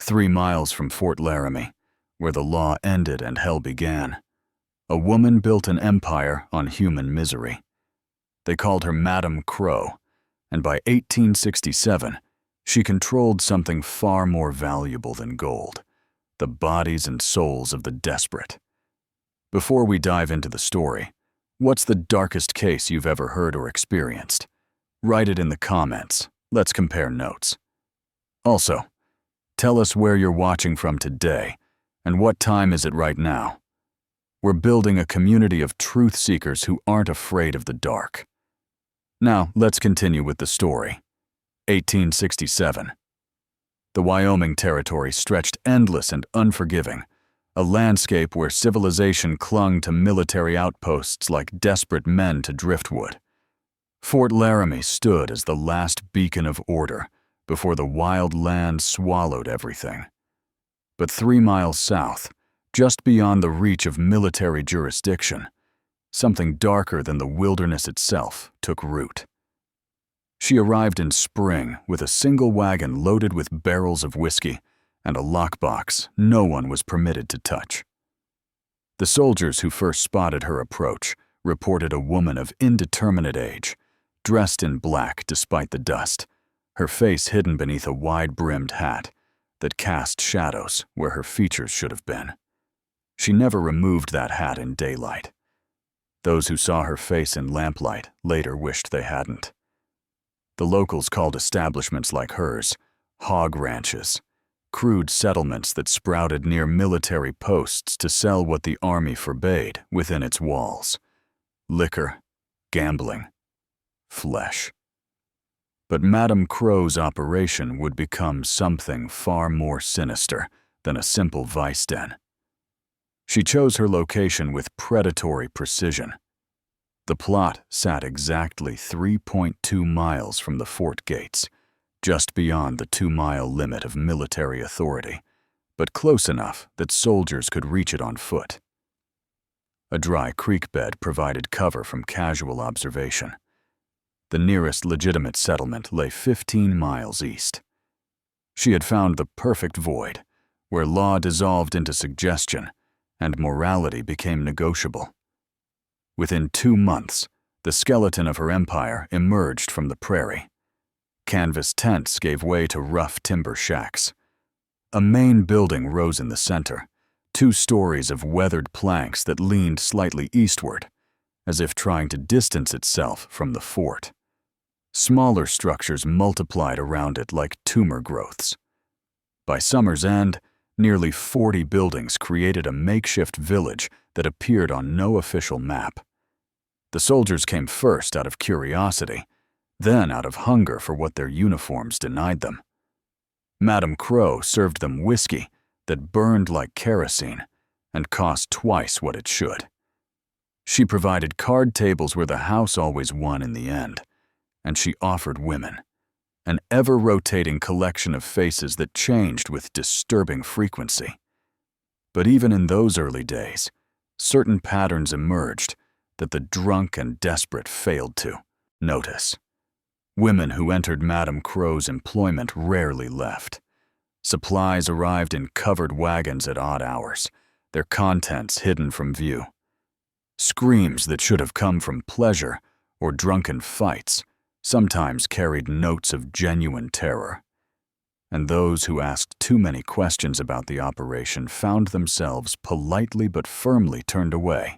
3 miles from Fort Laramie, where the law ended and hell began, a woman built an empire on human misery. They called her Madame Crow, and by 1867, she controlled something far more valuable than gold: the bodies and souls of the desperate. Before we dive into the story, what's the darkest case you've ever heard or experienced? Write it in the comments. Let's compare notes. Also, tell us where you're watching from today and what time is it right now. We're building a community of truth seekers who aren't afraid of the dark. Now, let's continue with the story. 1867. The Wyoming Territory stretched endless and unforgiving, a landscape where civilization clung to military outposts like desperate men to driftwood. Fort Laramie stood as the last beacon of order before the wild land swallowed everything. But 3 miles south, just beyond the reach of military jurisdiction, something darker than the wilderness itself took root. She arrived in spring with a single wagon loaded with barrels of whiskey and a lockbox no one was permitted to touch. The soldiers who first spotted her approach reported a woman of indeterminate age, dressed in black despite the dust, her face hidden beneath a wide-brimmed hat that cast shadows where her features should have been. She never removed that hat in daylight. Those who saw her face in lamplight later wished they hadn't. The locals called establishments like hers hog ranches, crude settlements that sprouted near military posts to sell what the army forbade within its walls: liquor, gambling, flesh. But Madame Crow's operation would become something far more sinister than a simple vice den. She chose her location with predatory precision. The plot sat exactly 3.2 miles from the fort gates, just beyond the 2-mile limit of military authority, but close enough that soldiers could reach it on foot. A dry creek bed provided cover from casual observation. The nearest legitimate settlement lay 15 miles east. She had found the perfect void, where law dissolved into suggestion and morality became negotiable. Within 2 months, the skeleton of her empire emerged from the prairie. Canvas tents gave way to rough timber shacks. A main building rose in the center, 2 stories of weathered planks that leaned slightly eastward, as if trying to distance itself from the fort. Smaller structures multiplied around it like tumor growths. By summer's end, nearly 40 buildings created a makeshift village that appeared on no official map. The soldiers came first out of curiosity, then out of hunger for what their uniforms denied them. Madame Crow served them whiskey that burned like kerosene and cost twice what it should. She provided card tables where the house always won in the end, and she offered women an ever-rotating collection of faces that changed with disturbing frequency. But even in those early days, certain patterns emerged that the drunk and desperate failed to notice. Women who entered Madame Crow's employment rarely left. Supplies arrived in covered wagons at odd hours, their contents hidden from view. Screams that should have come from pleasure or drunken fights sometimes carried notes of genuine terror. And those who asked too many questions about the operation found themselves politely but firmly turned away,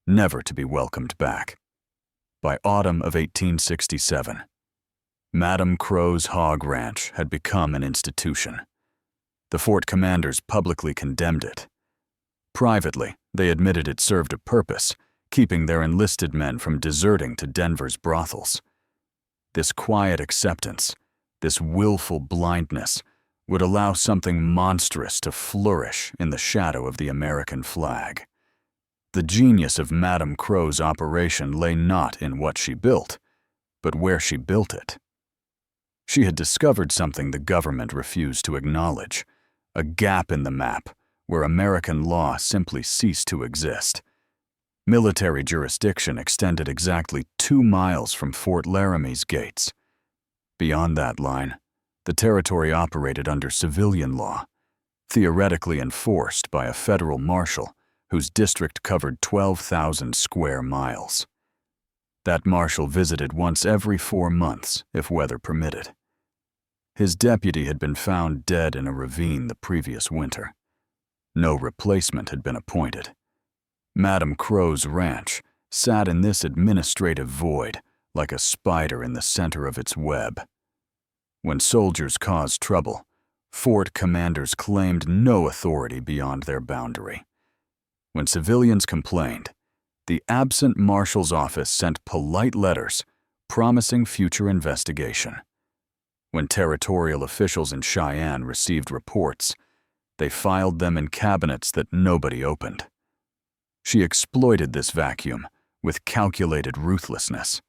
never to be welcomed back. By autumn of 1867, Madame Crow's hog ranch had become an institution. The fort commanders publicly condemned it. Privately, they admitted it served a purpose, keeping their enlisted men from deserting to Denver's brothels. This quiet acceptance, this willful blindness, would allow something monstrous to flourish in the shadow of the American flag. The genius of Madame Crow's operation lay not in what she built, but where she built it. She had discovered something the government refused to acknowledge, a gap in the map where American law simply ceased to exist. Military jurisdiction extended exactly 2 miles from Fort Laramie's gates. Beyond that line, the territory operated under civilian law, theoretically enforced by a federal marshal whose district covered 12,000 square miles. That marshal visited once every 4 months, if weather permitted. His deputy had been found dead in a ravine the previous winter. No replacement had been appointed. Madam Crow's ranch sat in this administrative void like a spider in the center of its web. When soldiers caused trouble, fort commanders claimed no authority beyond their boundary. When civilians complained, the absent marshal's office sent polite letters promising future investigation. When territorial officials in Cheyenne received reports, they filed them in cabinets that nobody opened. She exploited this vacuum with calculated ruthlessness.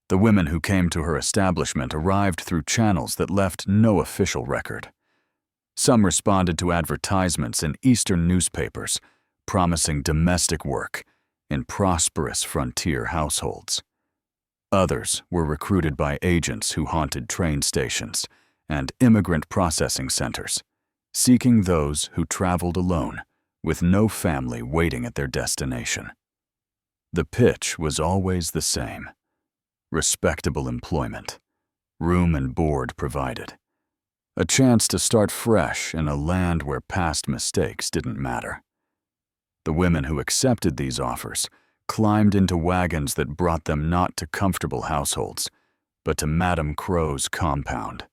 The women who came to her establishment arrived through channels that left no official record. Some responded to advertisements in Eastern newspapers promising domestic work in prosperous frontier households. Others were recruited by agents who haunted train stations and immigrant processing centers, seeking those who traveled alone with no family waiting at their destination. The pitch was always the same: respectable employment, room and board provided, a chance to start fresh in a land where past mistakes didn't matter. The women who accepted these offers climbed into wagons that brought them not to comfortable households, but to Madam Crow's compound,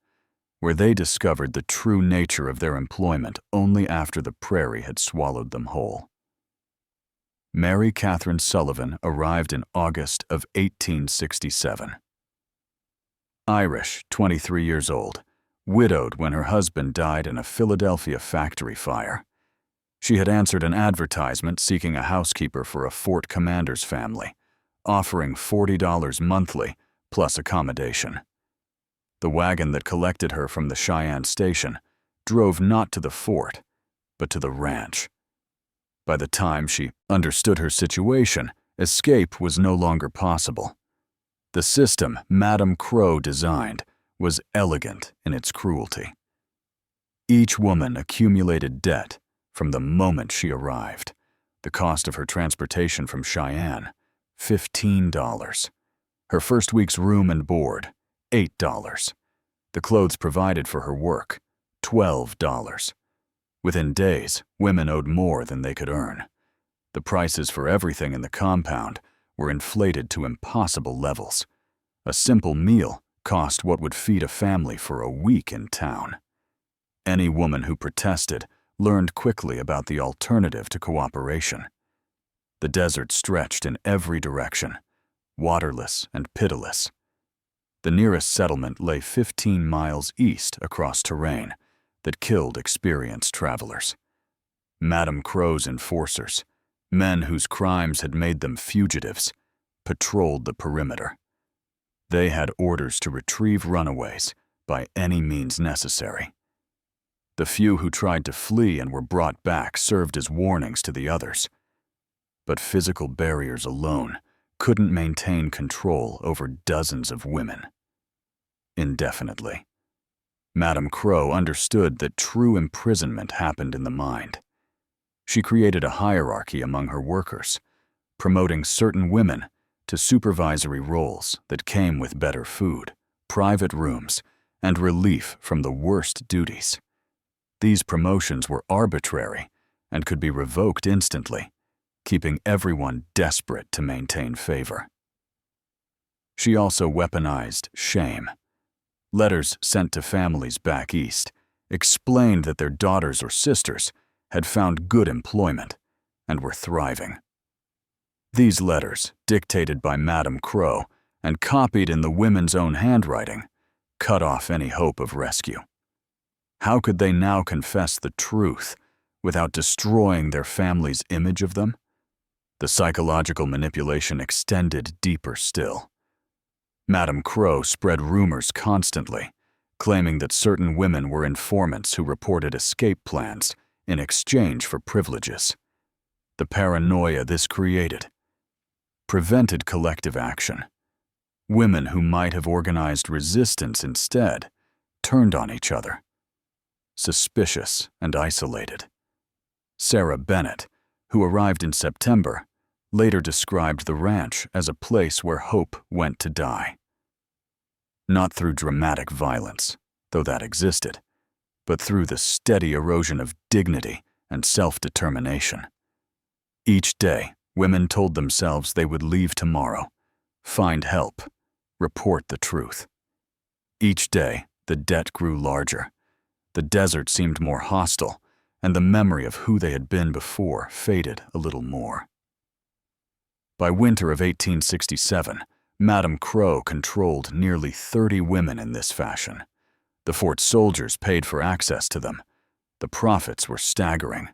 where they discovered the true nature of their employment only after the prairie had swallowed them whole. Mary Catherine Sullivan arrived in August of 1867. Irish, 23 years old, widowed when her husband died in a Philadelphia factory fire. She had answered an advertisement seeking a housekeeper for a fort commander's family, offering $40 monthly plus accommodation. The wagon that collected her from the Cheyenne station drove not to the fort, but to the ranch. By the time she understood her situation, escape was no longer possible. The system Madam Crow designed was elegant in its cruelty. Each woman accumulated debt from the moment she arrived. The cost of her transportation from Cheyenne, $15. Her first week's room and board, $8. The clothes provided for her work, $12. Within days, women owed more than they could earn. The prices for everything in the compound were inflated to impossible levels. A simple meal cost what would feed a family for a week in town. Any woman who protested learned quickly about the alternative to cooperation. The desert stretched in every direction, waterless and pitiless. The nearest settlement lay 15 miles east across terrain that killed experienced travelers. Madam Crow's enforcers, men whose crimes had made them fugitives, patrolled the perimeter. They had orders to retrieve runaways by any means necessary. The few who tried to flee and were brought back served as warnings to the others. But physical barriers alone couldn't maintain control over dozens of women. Indefinitely. Madam Crow understood that true imprisonment happened in the mind. She created a hierarchy among her workers, promoting certain women to supervisory roles that came with better food, private rooms, and relief from the worst duties. These promotions were arbitrary and could be revoked instantly, keeping everyone desperate to maintain favor. She also weaponized shame. Letters sent to families back east explained that their daughters or sisters had found good employment and were thriving. These letters, dictated by Madam Crow and copied in the women's own handwriting, cut off any hope of rescue. How could they now confess the truth without destroying their family's image of them? The psychological manipulation extended deeper still. Madam Crow spread rumors constantly, claiming that certain women were informants who reported escape plans in exchange for privileges. The paranoia this created prevented collective action. Women who might have organized resistance instead turned on each other. suspicious, and isolated. Sarah Bennett, who arrived in September, later described the ranch as a place where hope went to die. Not through dramatic violence, though that existed, but through the steady erosion of dignity and self-determination. Each day, women told themselves they would leave tomorrow, find help, report the truth. Each day, the debt grew larger. The desert seemed more hostile, and the memory of who they had been before faded a little more. By winter of 1867, Madame Crow controlled nearly 30 women in this fashion. The fort's soldiers paid for access to them. The profits were staggering,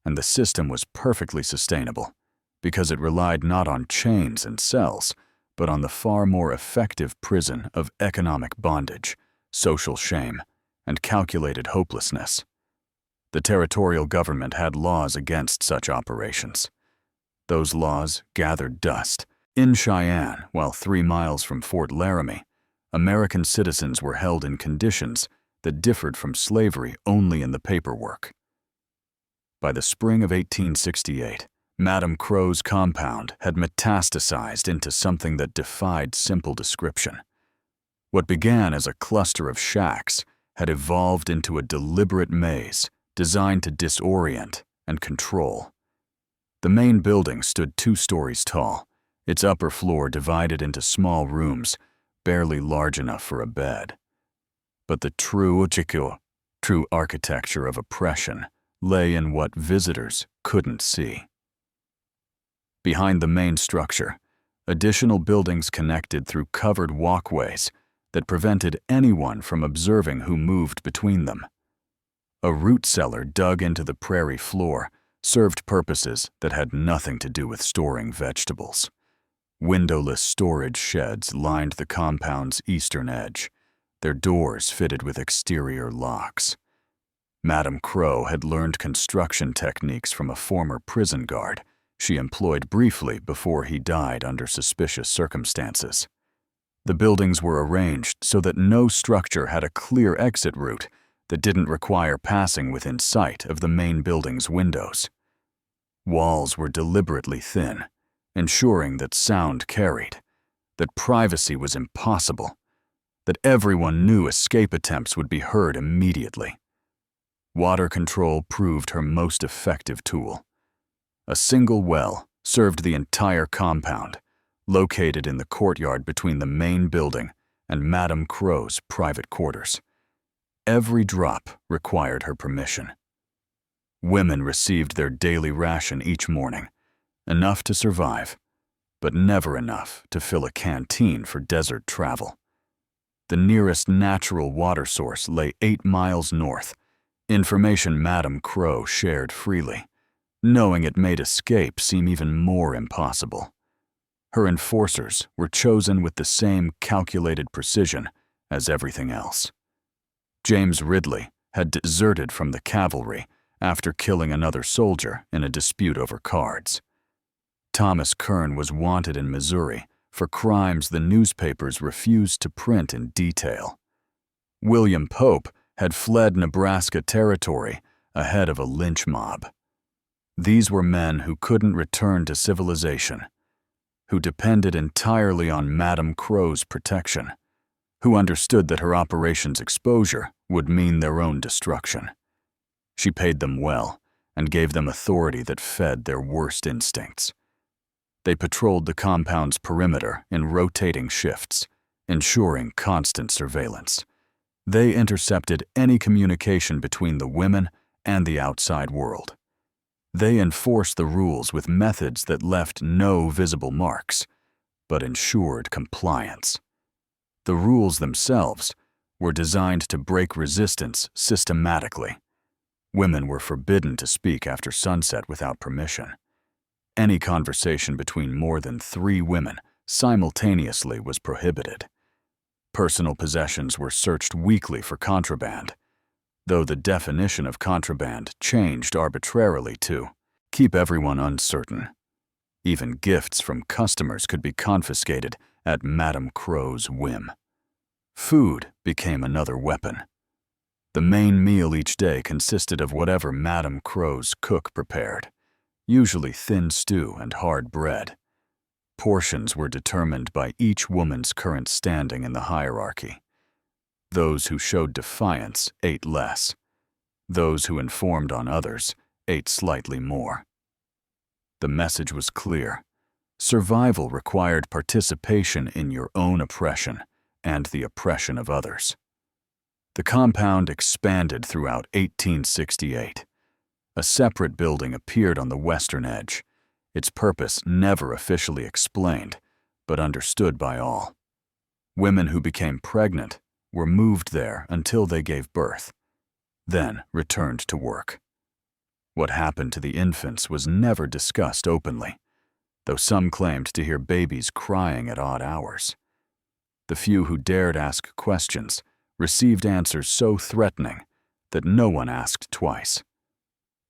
and the system was perfectly sustainable because it relied not on chains and cells, but on the far more effective prison of economic bondage, social shame, and calculated hopelessness. The territorial government had laws against such operations. Those laws gathered dust. In Cheyenne, while 3 miles from Fort Laramie, American citizens were held in conditions that differed from slavery only in the paperwork. By the spring of 1868, Madame Crow's compound had metastasized into something that defied simple description. What began as a cluster of shacks had evolved into a deliberate maze designed to disorient and control. The main building stood 2 stories tall, its upper floor divided into small rooms, barely large enough for a bed. But the true architecture of oppression lay in what visitors couldn't see. Behind the main structure, additional buildings connected through covered walkways that prevented anyone from observing who moved between them. A root cellar dug into the prairie floor served purposes that had nothing to do with storing vegetables. Windowless storage sheds lined the compound's eastern edge, their doors fitted with exterior locks. Madame Crow had learned construction techniques from a former prison guard she employed briefly before he died under suspicious circumstances. The buildings were arranged so that no structure had a clear exit route that didn't require passing within sight of the main building's windows. Walls were deliberately thin, ensuring that sound carried, that privacy was impossible, that everyone knew escape attempts would be heard immediately. Water control proved her most effective tool. A single well served the entire compound, located in the courtyard between the main building and Madame Crow's private quarters. Every drop required her permission. Women received their daily ration each morning, enough to survive, but never enough to fill a canteen for desert travel. The nearest natural water source lay 8 miles north, information Madame Crow shared freely, knowing it made escape seem even more impossible. Her enforcers were chosen with the same calculated precision as everything else. James Ridley had deserted from the cavalry after killing another soldier in a dispute over cards. Thomas Kern was wanted in Missouri for crimes the newspapers refused to print in detail. William Pope had fled Nebraska territory ahead of a lynch mob. These were men who couldn't return to civilization, who depended entirely on Madame Crow's protection, who understood that her operation's exposure would mean their own destruction. She paid them well and gave them authority that fed their worst instincts. They patrolled the compound's perimeter in rotating shifts, ensuring constant surveillance. They intercepted any communication between the women and the outside world. They enforced the rules with methods that left no visible marks, but ensured compliance. The rules themselves were designed to break resistance systematically. Women were forbidden to speak after sunset without permission. Any conversation between more than 3 women simultaneously was prohibited. Personal possessions were searched weekly for contraband, though the definition of contraband changed arbitrarily to keep everyone uncertain. Even gifts from customers could be confiscated at Madame Crow's whim. Food became another weapon. The main meal each day consisted of whatever Madame Crow's cook prepared, usually thin stew and hard bread. Portions were determined by each woman's current standing in the hierarchy. Those who showed defiance ate less. Those who informed on others ate slightly more. The message was clear. Survival required participation in your own oppression and the oppression of others. The compound expanded throughout 1868. A separate building appeared on the western edge, its purpose never officially explained, but understood by all. Women who became pregnant were moved there until they gave birth, then returned to work. What happened to the infants was never discussed openly, though some claimed to hear babies crying at odd hours. The few who dared ask questions received answers so threatening that no one asked twice.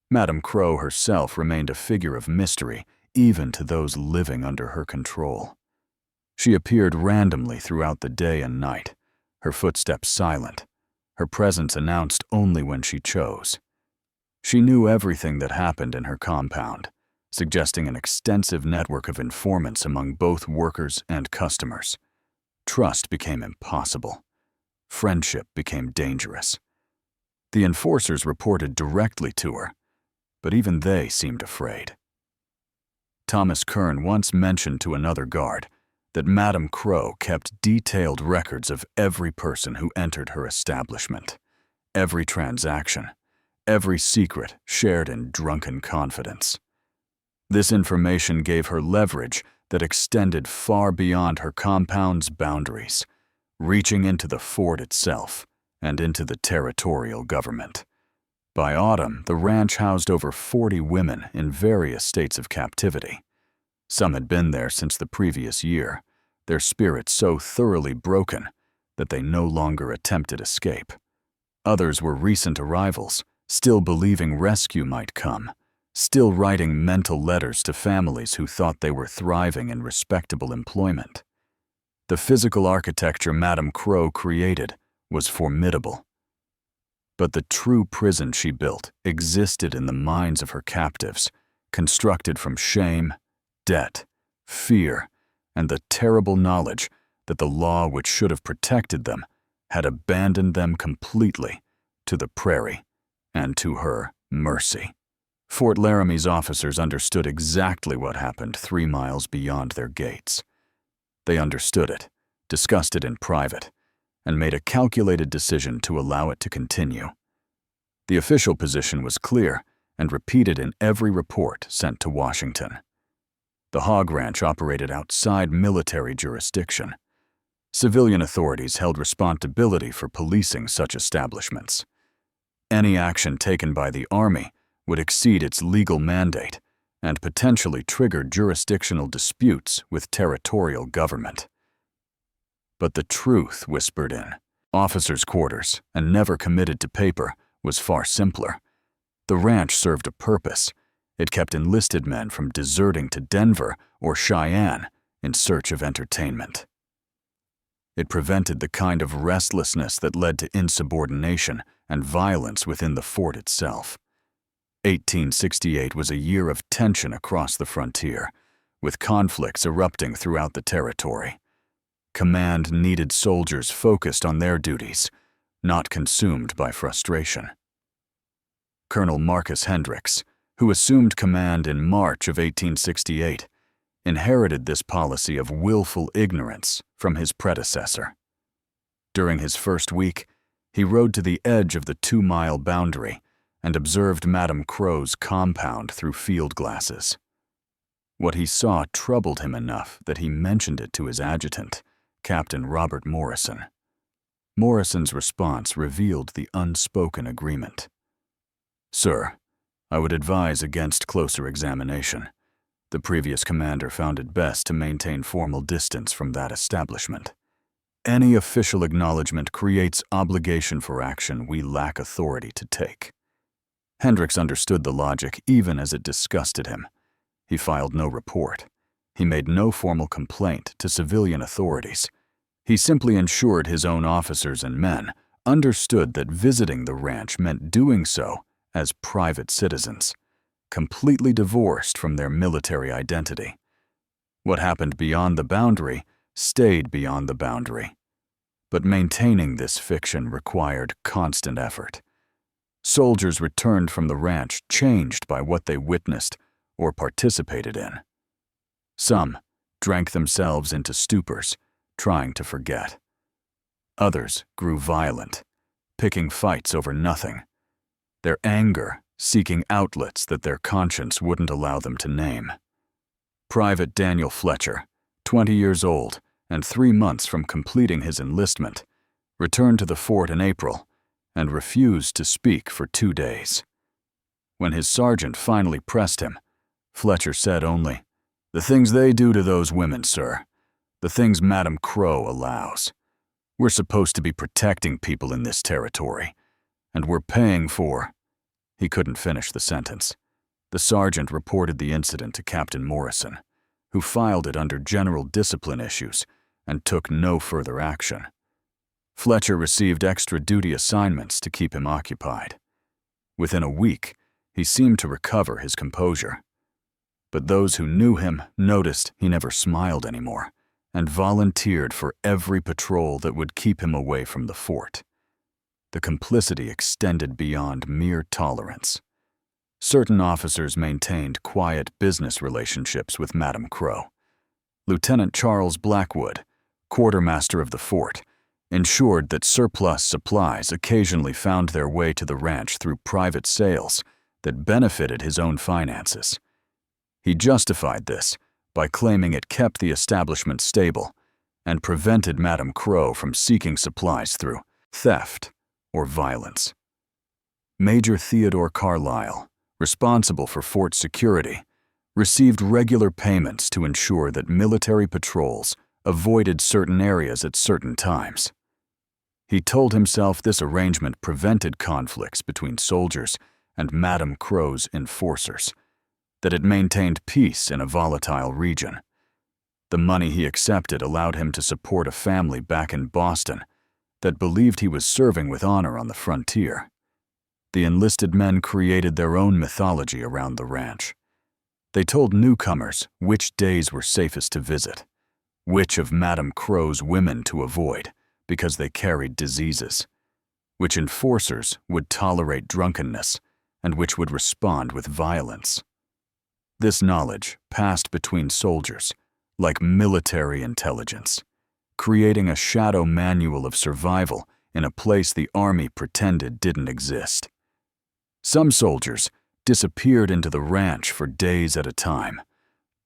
Madame Crow herself remained a figure of mystery even to those living under her control. She appeared randomly throughout the day and night, her footsteps silent, her presence announced only when she chose. She knew everything that happened in her compound, suggesting an extensive network of informants among both workers and customers. Trust became impossible. Friendship became dangerous. The enforcers reported directly to her, but even they seemed afraid. Thomas Kern once mentioned to another guard that Madame Crow kept detailed records of every person who entered her establishment, every transaction, every secret shared in drunken confidence. This information gave her leverage that extended far beyond her compound's boundaries, reaching into the fort itself and into the territorial government. By autumn, the ranch housed over 40 women in various states of captivity. Some had been there since the previous year, their spirits so thoroughly broken that they no longer attempted escape. Others were recent arrivals, still believing rescue might come, still writing mental letters to families who thought they were thriving in respectable employment. The physical architecture Madame Crow created was formidable. But the true prison she built existed in the minds of her captives, constructed from shame, debt, fear, and the terrible knowledge that the law which should have protected them had abandoned them completely to the prairie and to her mercy. Fort Laramie's officers understood exactly what happened 3 miles beyond their gates. They understood it, discussed it in private, and made a calculated decision to allow it to continue. The official position was clear and repeated in every report sent to Washington. The hog ranch operated outside military jurisdiction. Civilian authorities held responsibility for policing such establishments. Any action taken by the Army would exceed its legal mandate and potentially trigger jurisdictional disputes with territorial government. But the truth whispered in officers' quarters and never committed to paper was far simpler. The ranch served a purpose. It kept enlisted men from deserting to Denver or Cheyenne in search of entertainment. It prevented the kind of restlessness that led to insubordination and violence within the fort itself. 1868 was a year of tension across the frontier, with conflicts erupting throughout the territory. Command needed soldiers focused on their duties, not consumed by frustration. Colonel Marcus Hendricks, who assumed command in March of 1868, inherited this policy of willful ignorance from his predecessor. During his first week, he rode to the edge of the 2-mile boundary and observed Madame Crow's compound through field glasses. What he saw troubled him enough that he mentioned it to his adjutant, Captain Robert Morrison. Morrison's response revealed the unspoken agreement. "Sir, I would advise against closer examination. The previous commander found it best to maintain formal distance from that establishment. Any official acknowledgement creates obligation for action we lack authority to take." Hendricks understood the logic even as it disgusted him. He filed no report. He made no formal complaint to civilian authorities. He simply ensured his own officers and men understood that visiting the ranch meant doing so as private citizens, completely divorced from their military identity. What happened beyond the boundary stayed beyond the boundary. But maintaining this fiction required constant effort. Soldiers returned from the ranch changed by what they witnessed or participated in. Some drank themselves into stupors, trying to forget. Others grew violent, picking fights over nothing, their anger seeking outlets that their conscience wouldn't allow them to name. Private Daniel Fletcher, 20 years old and 3 months from completing his enlistment, returned to the fort in April and refused to speak for 2 days. When his sergeant finally pressed him, Fletcher said only, "The things they do to those women, sir. The things Madam Crow allows. We're supposed to be protecting people in this territory, and we're paying for—" He couldn't finish the sentence. The sergeant reported the incident to Captain Morrison, who filed it under general discipline issues and took no further action. Fletcher received extra duty assignments to keep him occupied. Within a week, he seemed to recover his composure. But those who knew him noticed he never smiled anymore and volunteered for every patrol that would keep him away from the fort. The complicity extended beyond mere tolerance. Certain officers maintained quiet business relationships with Madam Crow. Lieutenant Charles Blackwood, quartermaster of the fort, ensured that surplus supplies occasionally found their way to the ranch through private sales that benefited his own finances. He justified this by claiming it kept the establishment stable and prevented Madam Crow from seeking supplies through theft or violence. Major Theodore Carlisle, responsible for fort security, received regular payments to ensure that military patrols avoided certain areas at certain times. He told himself this arrangement prevented conflicts between soldiers and Madam Crow's enforcers, that it maintained peace in a volatile region. The money he accepted allowed him to support a family back in Boston that believed he was serving with honor on the frontier. The enlisted men created their own mythology around the ranch. They told newcomers which days were safest to visit, which of Madam Crow's women to avoid because they carried diseases, which enforcers would tolerate drunkenness, and which would respond with violence. This knowledge passed between soldiers like military intelligence, creating a shadow manual of survival in a place the Army pretended didn't exist. Some soldiers disappeared into the ranch for days at a time,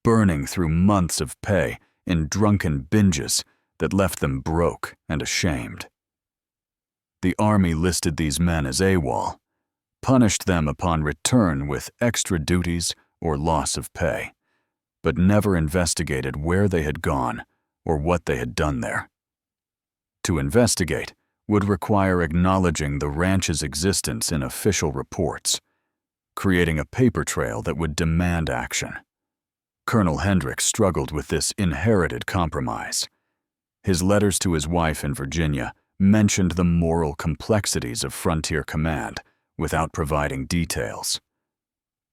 burning through months of pay in drunken binges that left them broke and ashamed. The Army listed these men as AWOL, punished them upon return with extra duties or loss of pay, but never investigated where they had gone or what they had done there. To investigate would require acknowledging the ranch's existence in official reports, creating a paper trail that would demand action. Colonel Hendricks struggled with this inherited compromise. His letters to his wife in Virginia mentioned the moral complexities of frontier command without providing details.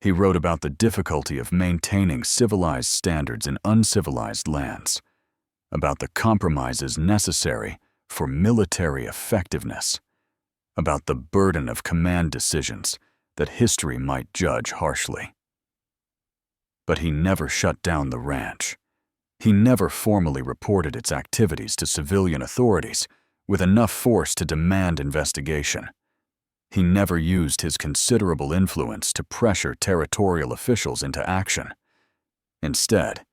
He wrote about the difficulty of maintaining civilized standards in uncivilized lands, about the compromises necessary for military effectiveness, about the burden of command decisions that history might judge harshly. But he never shut down the ranch. He never formally reported its activities to civilian authorities with enough force to demand investigation. He never used his considerable influence to pressure territorial officials into action. Instead,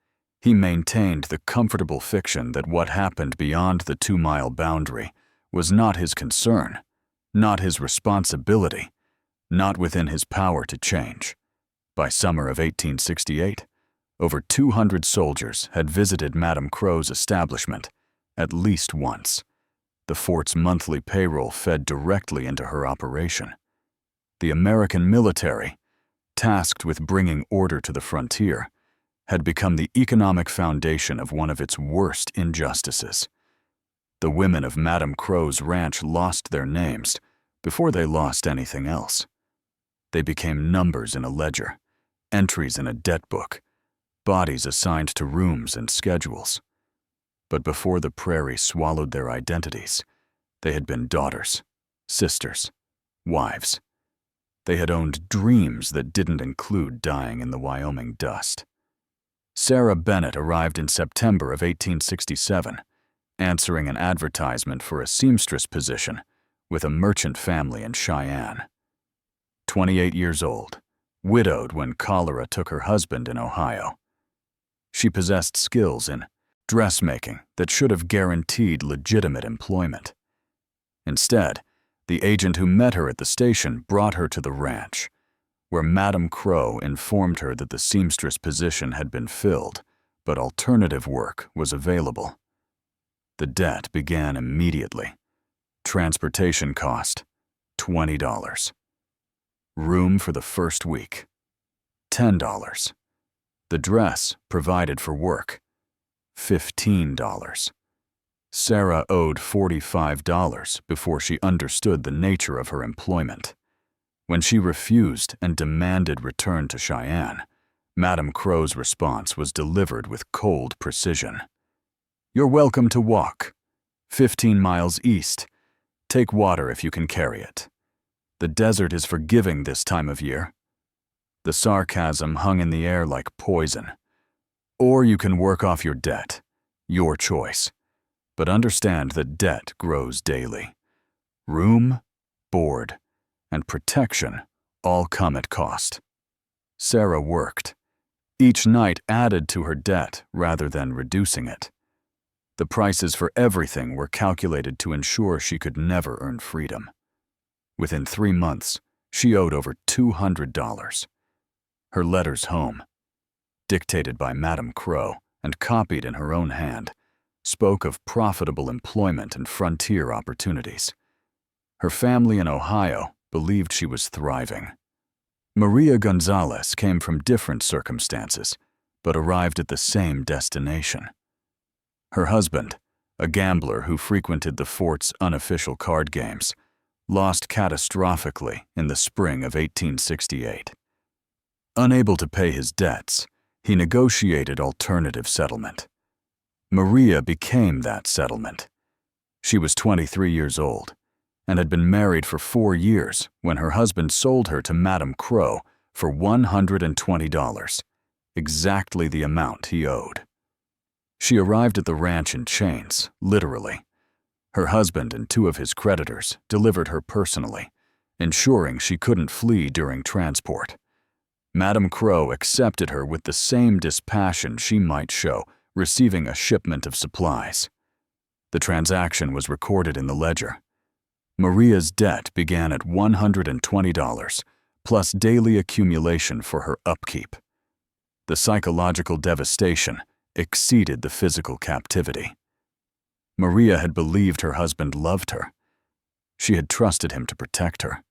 he maintained the comfortable fiction that what happened beyond the 2-mile boundary was not his concern, not his responsibility, not within his power to change. By summer of 1868, over 200 soldiers had visited Madam Crow's establishment at least once. The fort's monthly payroll fed directly into her operation. The American military, tasked with bringing order to the frontier, had become the economic foundation of one of its worst injustices. The women of Madame Crow's ranch lost their names before they lost anything else. They became numbers in a ledger, entries in a debt book, bodies assigned to rooms and schedules. But before the prairie swallowed their identities, they had been daughters, sisters, wives. They had owned dreams that didn't include dying in the Wyoming dust. Sarah Bennett arrived in September of 1867, answering an advertisement for a seamstress position with a merchant family in Cheyenne. 28 years old, widowed when cholera took her husband in Ohio. She possessed skills in dressmaking that should have guaranteed legitimate employment. Instead, the agent who met her at the station brought her to the ranch, where Madame Crow informed her that the seamstress position had been filled, but alternative work was available. The debt began immediately. Transportation cost, $20. Room for the first week, $10. The dress provided for work, $15. Sarah owed $45 before she understood the nature of her employment. When she refused and demanded return to Cheyenne, Madame Crow's response was delivered with cold precision. "You're welcome to walk. 15 miles east. Take water if you can carry it. The desert is forgiving this time of year." The sarcasm hung in the air like poison. "Or you can work off your debt. Your choice. But understand that debt grows daily. Room, board, and protection all come at cost." Sarah worked. Each night added to her debt rather than reducing it. The prices for everything were calculated to ensure she could never earn freedom. Within 3 months, she owed over $200. Her letters home, dictated by Madame Crow and copied in her own hand, spoke of profitable employment and frontier opportunities. Her family in Ohio believed she was thriving. Maria Gonzalez came from different circumstances, but arrived at the same destination. Her husband, a gambler who frequented the fort's unofficial card games, lost catastrophically in the spring of 1868. Unable to pay his debts, he negotiated alternative settlement. Maria became that settlement. She was 23 years old and had been married for 4 years when her husband sold her to Madame Crow for $120, exactly the amount he owed. She arrived at the ranch in chains, literally. Her husband and 2 of his creditors delivered her personally, ensuring she couldn't flee during transport. Madame Crow accepted her with the same dispassion she might show receiving a shipment of supplies. The transaction was recorded in the ledger. Maria's debt began at $120, plus daily accumulation for her upkeep. The psychological devastation exceeded the physical captivity. Maria had believed her husband loved her. She had trusted him to protect her.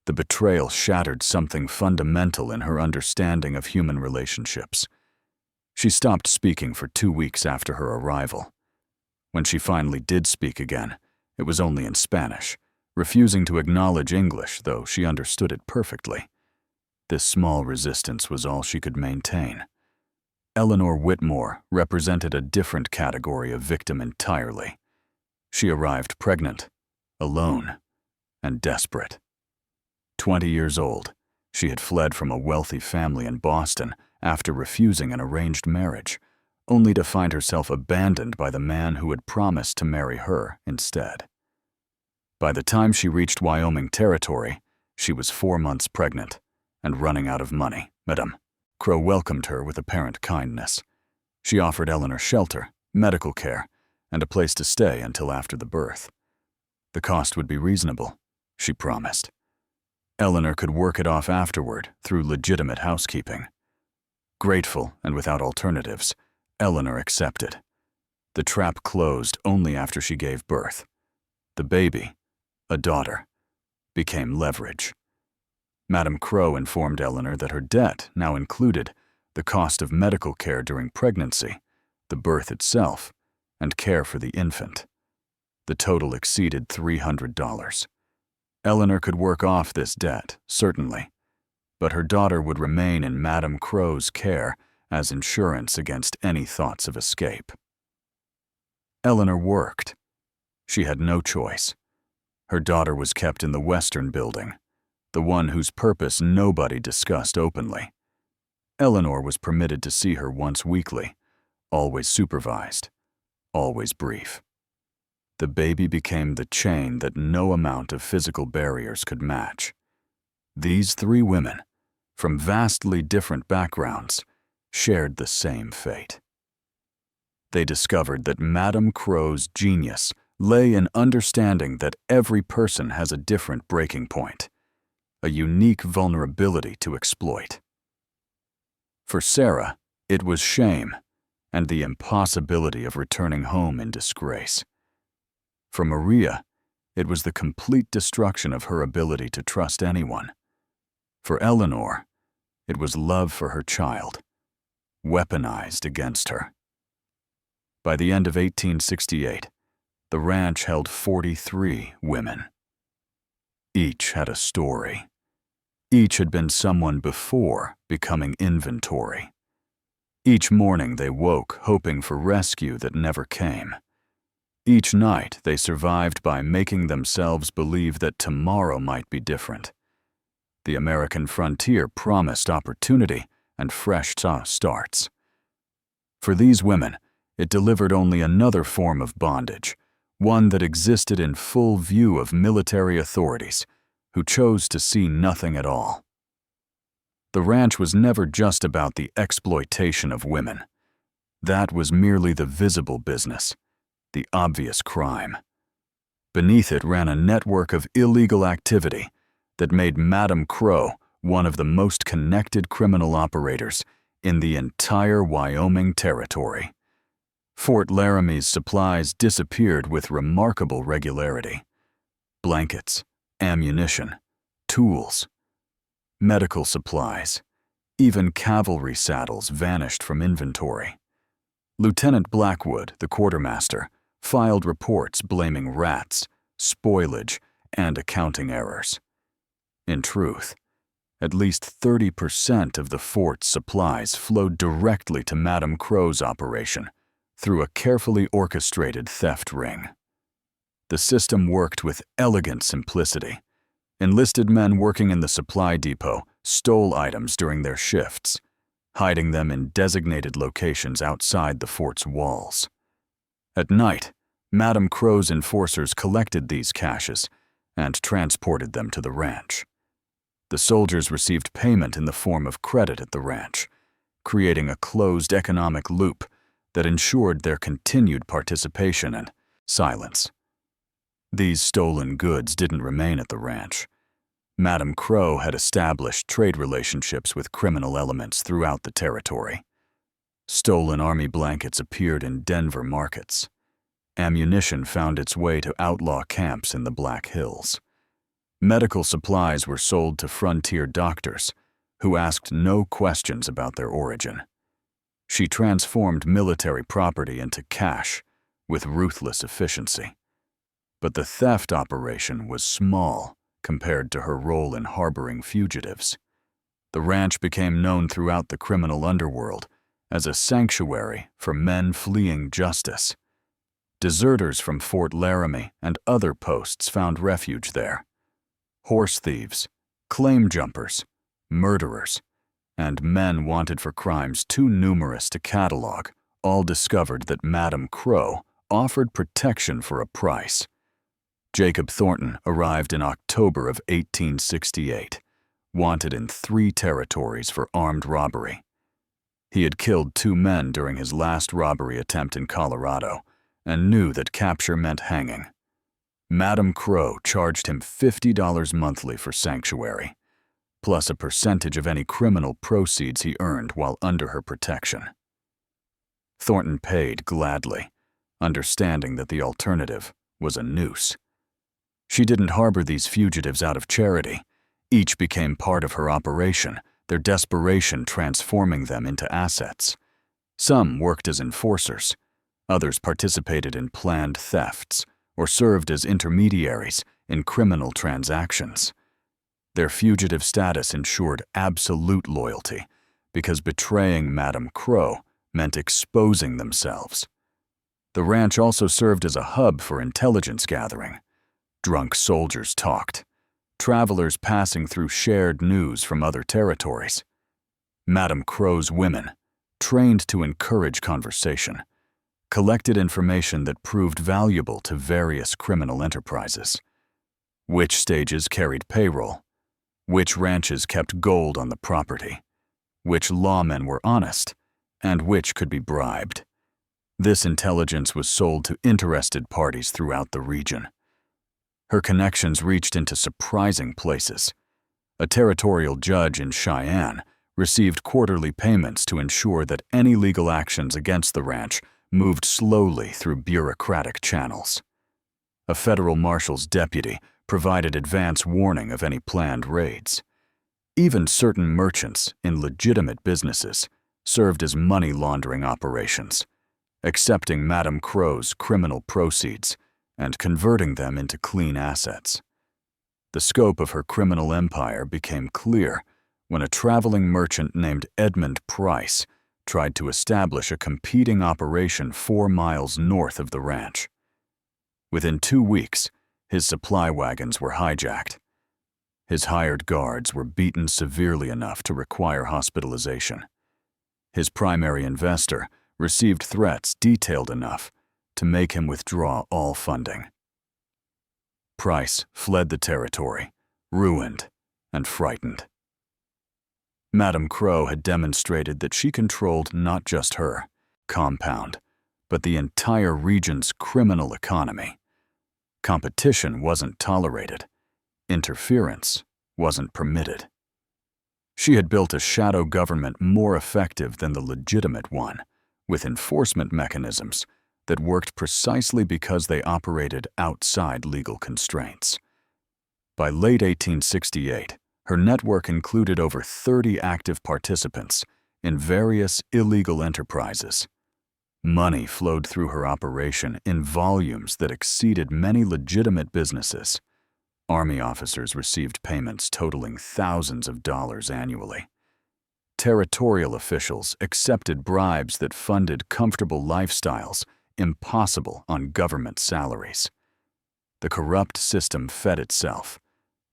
The betrayal shattered something fundamental in her understanding of human relationships. She stopped speaking for 2 weeks after her arrival. When she finally did speak again, it was only in Spanish, refusing to acknowledge English, though she understood it perfectly. This small resistance was all she could maintain. Eleanor Whitmore represented a different category of victim entirely. She arrived pregnant, alone, and desperate. 20 years old, she had fled from a wealthy family in Boston after refusing an arranged marriage, only to find herself abandoned by the man who had promised to marry her instead. By the time she reached Wyoming territory, she was 4 months pregnant and running out of money. Madame Crow welcomed her with apparent kindness. She offered Eleanor shelter, medical care, and a place to stay until after the birth. The cost would be reasonable, she promised. Eleanor could work it off afterward through legitimate housekeeping. Grateful and without alternatives, Eleanor accepted. The trap closed only after she gave birth. The baby, a daughter, became leverage. Madame Crow informed Eleanor that her debt now included the cost of medical care during pregnancy, the birth itself, and care for the infant. The total exceeded $300. Eleanor could work off this debt, certainly, but her daughter would remain in Madame Crow's care as insurance against any thoughts of escape. Eleanor worked. She had no choice. Her daughter was kept in the Western Building, the one whose purpose nobody discussed openly. Eleanor was permitted to see her once weekly, always supervised, always brief. The baby became the chain that no amount of physical barriers could match. These three women, from vastly different backgrounds, shared the same fate. They discovered that Madame Crow's genius lay in understanding that every person has a different breaking point, a unique vulnerability to exploit. For Sarah, it was shame and the impossibility of returning home in disgrace. For Maria, it was the complete destruction of her ability to trust anyone. For Eleanor, it was love for her child, weaponized against her. By the end of 1868, the ranch held 43 women. Each had a story. Each had been someone before becoming inventory. Each morning they woke hoping for rescue that never came. Each night they survived by making themselves believe that tomorrow might be different. The American frontier promised opportunity and fresh starts. For these women, it delivered only another form of bondage, one that existed in full view of military authorities, who chose to see nothing at all. The ranch was never just about the exploitation of women. That was merely the visible business, the obvious crime. Beneath it ran a network of illegal activity that made Madame Crow one of the most connected criminal operators in the entire Wyoming territory. Fort Laramie's supplies disappeared with remarkable regularity. Blankets, ammunition, tools, medical supplies, even cavalry saddles vanished from inventory. Lieutenant Blackwood, the quartermaster, filed reports blaming rats, spoilage, and accounting errors. In truth, at least 30% of the fort's supplies flowed directly to Madame Crow's operation through a carefully orchestrated theft ring. The system worked with elegant simplicity. Enlisted men working in the supply depot stole items during their shifts, hiding them in designated locations outside the fort's walls. At night, Madame Crow's enforcers collected these caches and transported them to the ranch. The soldiers received payment in the form of credit at the ranch, creating a closed economic loop that ensured their continued participation and silence. These stolen goods didn't remain at the ranch. Madame Crow had established trade relationships with criminal elements throughout the territory. Stolen army blankets appeared in Denver markets. Ammunition found its way to outlaw camps in the Black Hills. Medical supplies were sold to frontier doctors who asked no questions about their origin. She transformed military property into cash with ruthless efficiency. But the theft operation was small compared to her role in harboring fugitives. The ranch became known throughout the criminal underworld as a sanctuary for men fleeing justice. Deserters from Fort Laramie and other posts found refuge there. Horse thieves, claim jumpers, murderers, and men wanted for crimes too numerous to catalog all discovered that Madame Crow offered protection for a price. Jacob Thornton arrived in October of 1868, wanted in 3 territories for armed robbery. He had killed 2 men during his last robbery attempt in Colorado and knew that capture meant hanging. Madame Crow charged him $50 monthly for sanctuary, plus a percentage of any criminal proceeds he earned while under her protection. Thornton paid gladly, understanding that the alternative was a noose. She didn't harbor these fugitives out of charity. Each became part of her operation, their desperation transforming them into assets. Some worked as enforcers. Others participated in planned thefts or served as intermediaries in criminal transactions. Their fugitive status ensured absolute loyalty, because betraying Madame Crow meant exposing themselves. The ranch also served as a hub for intelligence gathering. Drunk soldiers talked, travelers passing through shared news from other territories. Madame Crow's women, trained to encourage conversation, collected information that proved valuable to various criminal enterprises. Which stages carried payroll, which ranches kept gold on the property, which lawmen were honest, and which could be bribed. This intelligence was sold to interested parties throughout the region. Her connections reached into surprising places. A territorial judge in Cheyenne received quarterly payments to ensure that any legal actions against the ranch moved slowly through bureaucratic channels. A federal marshal's deputy provided advance warning of any planned raids. Even certain merchants in legitimate businesses served as money laundering operations, accepting Madame Crow's criminal proceeds and converting them into clean assets. The scope of her criminal empire became clear when a traveling merchant named Edmund Price tried to establish a competing operation 4 miles north of the ranch. Within 2 weeks, his supply wagons were hijacked. His hired guards were beaten severely enough to require hospitalization. His primary investor received threats detailed enough to make him withdraw all funding. Price fled the territory, ruined and frightened. Madame Crow had demonstrated that she controlled not just her compound, but the entire region's criminal economy. Competition wasn't tolerated. Interference wasn't permitted. She had built a shadow government more effective than the legitimate one, with enforcement mechanisms that worked precisely because they operated outside legal constraints. By late 1868, her network included over 30 active participants in various illegal enterprises. Money flowed through her operation in volumes that exceeded many legitimate businesses. Army officers received payments totaling thousands of dollars annually. Territorial officials accepted bribes that funded comfortable lifestyles impossible on government salaries. The corrupt system fed itself,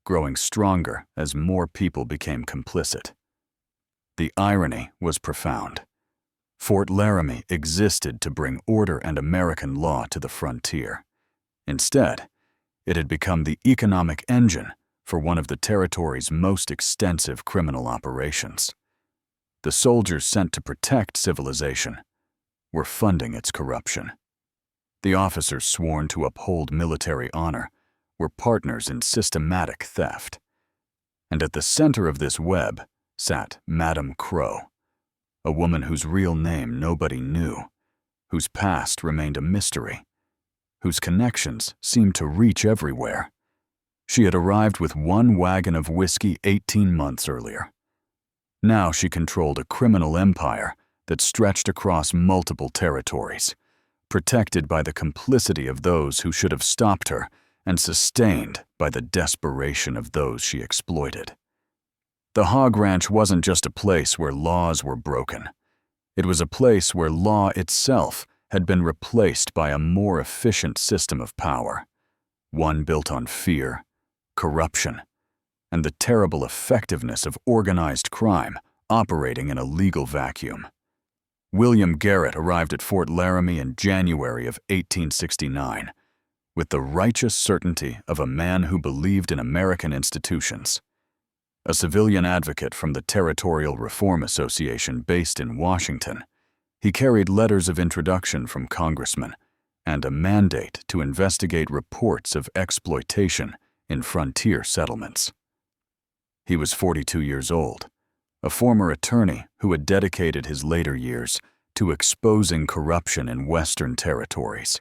growing stronger as more people became complicit. The irony was profound. Fort Laramie existed to bring order and American law to the frontier. Instead, it had become the economic engine for one of the territory's most extensive criminal operations. The soldiers sent to protect civilization were funding its corruption. The officers sworn to uphold military honor were partners in systematic theft. And at the center of this web sat Madame Crow, a woman whose real name nobody knew, whose past remained a mystery, whose connections seemed to reach everywhere. She had arrived with 1 wagon of whiskey 18 months earlier. Now she controlled a criminal empire that stretched across multiple territories, protected by the complicity of those who should have stopped her and sustained by the desperation of those she exploited. The hog ranch wasn't just a place where laws were broken. It was a place where law itself had been replaced by a more efficient system of power, one built on fear, corruption, and the terrible effectiveness of organized crime operating in a legal vacuum. William Garrett arrived at Fort Laramie in January of 1869, with the righteous certainty of a man who believed in American institutions. A civilian advocate from the Territorial Reform Association based in Washington, he carried letters of introduction from congressmen and a mandate to investigate reports of exploitation in frontier settlements. He was 42 years old, a former attorney who had dedicated his later years to exposing corruption in Western territories.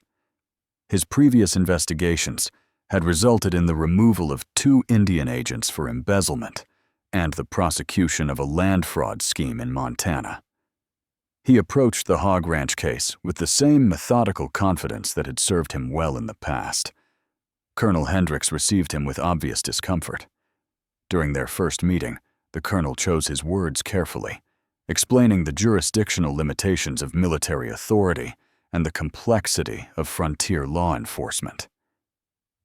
His previous investigations had resulted in the removal of 2 Indian agents for embezzlement and the prosecution of a land fraud scheme in Montana. He approached the hog ranch case with the same methodical confidence that had served him well in the past. Colonel Hendricks received him with obvious discomfort. During their first meeting, the colonel chose his words carefully, explaining the jurisdictional limitations of military authority and the complexity of frontier law enforcement.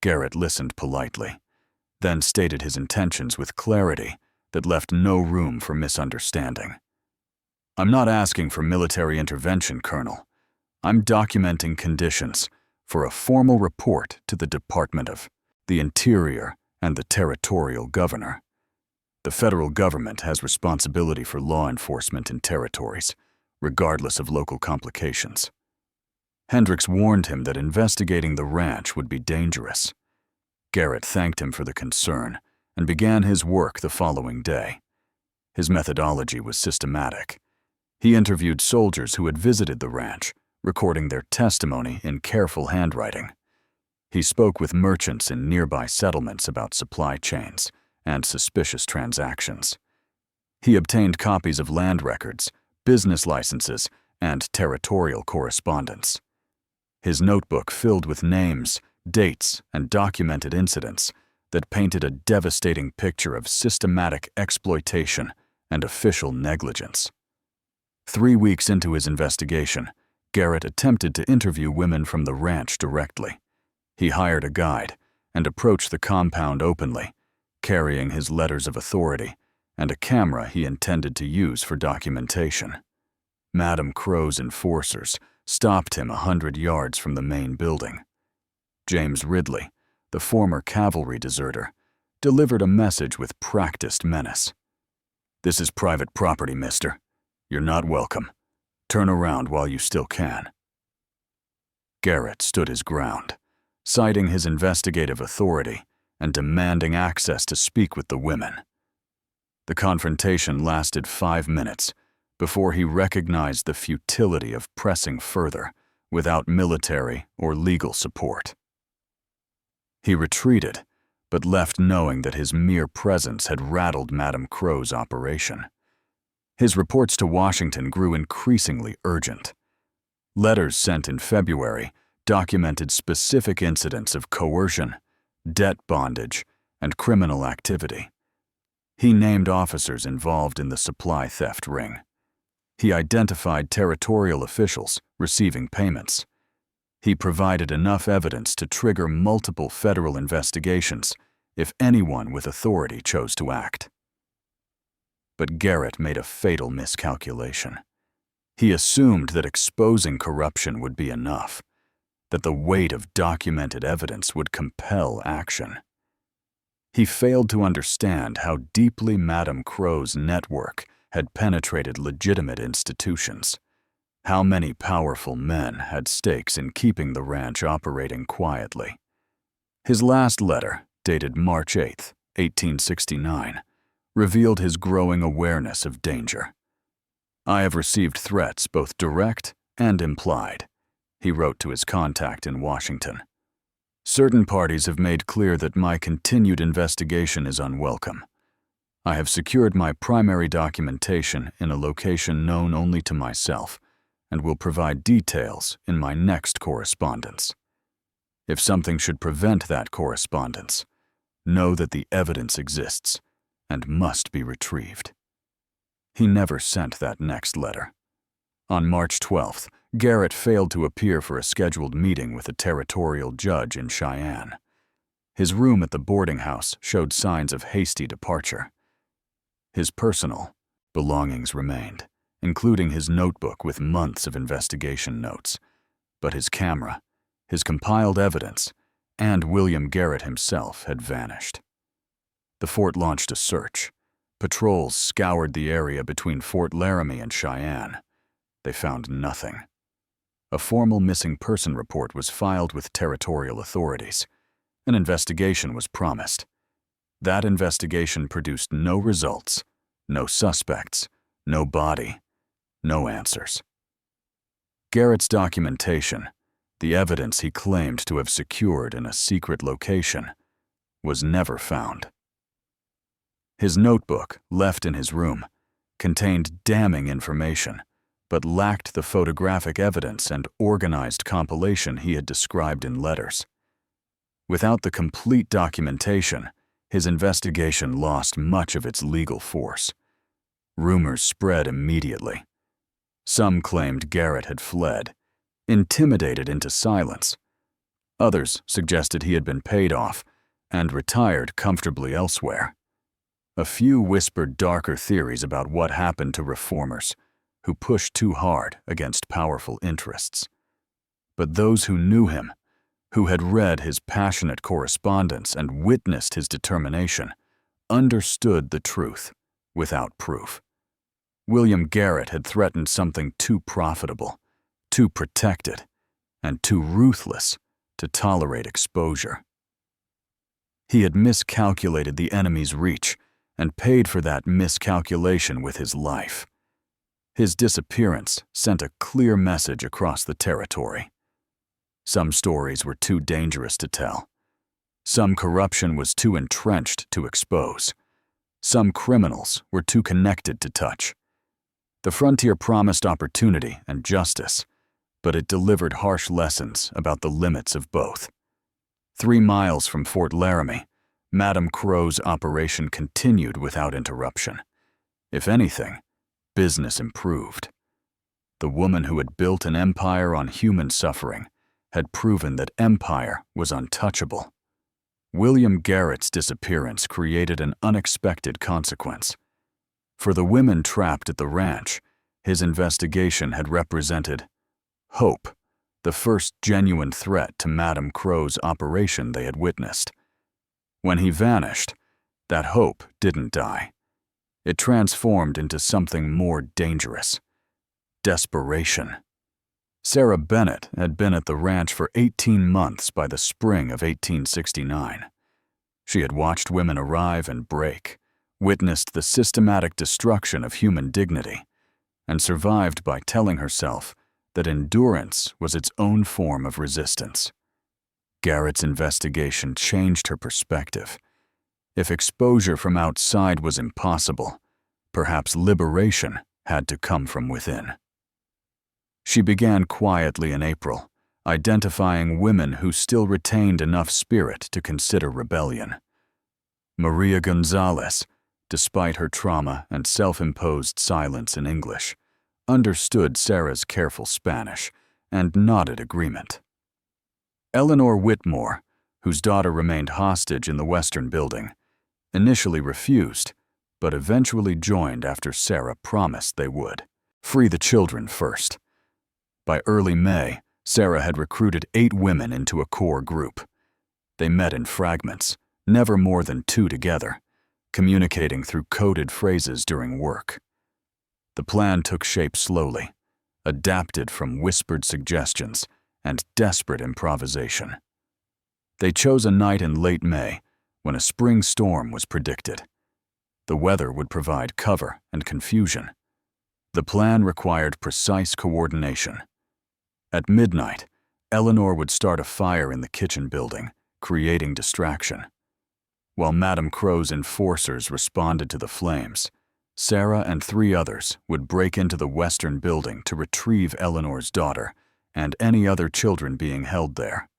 Garrett listened politely, then stated his intentions with clarity that left no room for misunderstanding. "I'm not asking for military intervention, Colonel. I'm documenting conditions for a formal report to the Department of the Interior and the Territorial Governor. The federal government has responsibility for law enforcement in territories, regardless of local complications." Hendricks warned him that investigating the ranch would be dangerous. Garrett thanked him for the concern and began his work the following day. His methodology was systematic. He interviewed soldiers who had visited the ranch, recording their testimony in careful handwriting. He spoke with merchants in nearby settlements about supply chains and suspicious transactions. He obtained copies of land records, business licenses, and territorial correspondence. His notebook filled with names, dates, and documented incidents that painted a devastating picture of systematic exploitation and official negligence. 3 weeks into his investigation, Garrett attempted to interview women from the ranch directly. He hired a guide and approached the compound openly, carrying his letters of authority and a camera he intended to use for documentation. Madam Crow's enforcers stopped him 100 yards from the main building. James Ridley, the former cavalry deserter, delivered a message with practiced menace. "This is private property, mister. You're not welcome. Turn around while you still can." Garrett stood his ground, citing his investigative authority and demanding access to speak with the women. The confrontation lasted 5 minutes before he recognized the futility of pressing further without military or legal support. He retreated, but left knowing that his mere presence had rattled Madam Crow's operation. His reports to Washington grew increasingly urgent. Letters sent in February documented specific incidents of coercion, debt bondage, and criminal activity. He named officers involved in the supply theft ring. He identified territorial officials receiving payments. He provided enough evidence to trigger multiple federal investigations if anyone with authority chose to act. But Garrett made a fatal miscalculation. He assumed that exposing corruption would be enough, that the weight of documented evidence would compel action. He failed to understand how deeply Madam Crow's network had penetrated legitimate institutions, how many powerful men had stakes in keeping the ranch operating quietly. His last letter, dated March 8, 1869, revealed his growing awareness of danger. "I have received threats both direct and implied," he wrote to his contact in Washington. "Certain parties have made clear that my continued investigation is unwelcome. I have secured my primary documentation in a location known only to myself and will provide details in my next correspondence. If something should prevent that correspondence, know that the evidence exists and must be retrieved." He never sent that next letter. On March 12th, Garrett failed to appear for a scheduled meeting with a territorial judge in Cheyenne. His room at the boarding house showed signs of hasty departure. His personal belongings remained, including his notebook with months of investigation notes, but his camera, his compiled evidence, and William Garrett himself had vanished. The fort launched a search. Patrols scoured the area between Fort Laramie and Cheyenne. They found nothing. A formal missing person report was filed with territorial authorities. An investigation was promised. That investigation produced no results, no suspects, no body, no answers. Garrett's documentation, the evidence he claimed to have secured in a secret location, was never found. His notebook, left in his room, contained damning information, but lacked the photographic evidence and organized compilation he had described in letters. Without the complete documentation, his investigation lost much of its legal force. Rumors spread immediately. Some claimed Garrett had fled, intimidated into silence. Others suggested he had been paid off and retired comfortably elsewhere. A few whispered darker theories about what happened to reformers who pushed too hard against powerful interests. But those who knew him, who had read his passionate correspondence and witnessed his determination, understood the truth without proof. William Garrett had threatened something too profitable, too protected, and too ruthless to tolerate exposure. He had miscalculated the enemy's reach and paid for that miscalculation with his life. His disappearance sent a clear message across the territory. Some stories were too dangerous to tell. Some corruption was too entrenched to expose. Some criminals were too connected to touch. The frontier promised opportunity and justice, but it delivered harsh lessons about the limits of both. 3 miles from Fort Laramie, Madame Crow's operation continued without interruption. If anything, business improved. The woman who had built an empire on human suffering had proven that empire was untouchable. William Garrett's disappearance created an unexpected consequence. For the women trapped at the ranch, his investigation had represented hope, the first genuine threat to Madame Crow's operation they had witnessed. When he vanished, that hope didn't die. It transformed into something more dangerous: desperation. Sarah Bennett had been at the ranch for 18 months by the spring of 1869. She had watched women arrive and break, witnessed the systematic destruction of human dignity, and survived by telling herself that endurance was its own form of resistance. Garrett's investigation changed her perspective. If exposure from outside was impossible, perhaps liberation had to come from within. She began quietly in April, identifying women who still retained enough spirit to consider rebellion. Maria Gonzalez, despite her trauma and self-imposed silence in English, understood Sarah's careful Spanish and nodded agreement. Eleanor Whitmore, whose daughter remained hostage in the Western Building, initially refused, but eventually joined after Sarah promised they would. Free the children first. By early May, Sarah had recruited 8 women into a core group. They met in fragments, never more than 2 together, communicating through coded phrases during work. The plan took shape slowly, adapted from whispered suggestions and desperate improvisation. They chose a night in late May when a spring storm was predicted. The weather would provide cover and confusion. The plan required precise coordination. At midnight, Eleanor would start a fire in the kitchen building, creating distraction. While Madame Crow's enforcers responded to the flames, Sarah and 3 others would break into the Western Building to retrieve Eleanor's daughter and any other children being held there.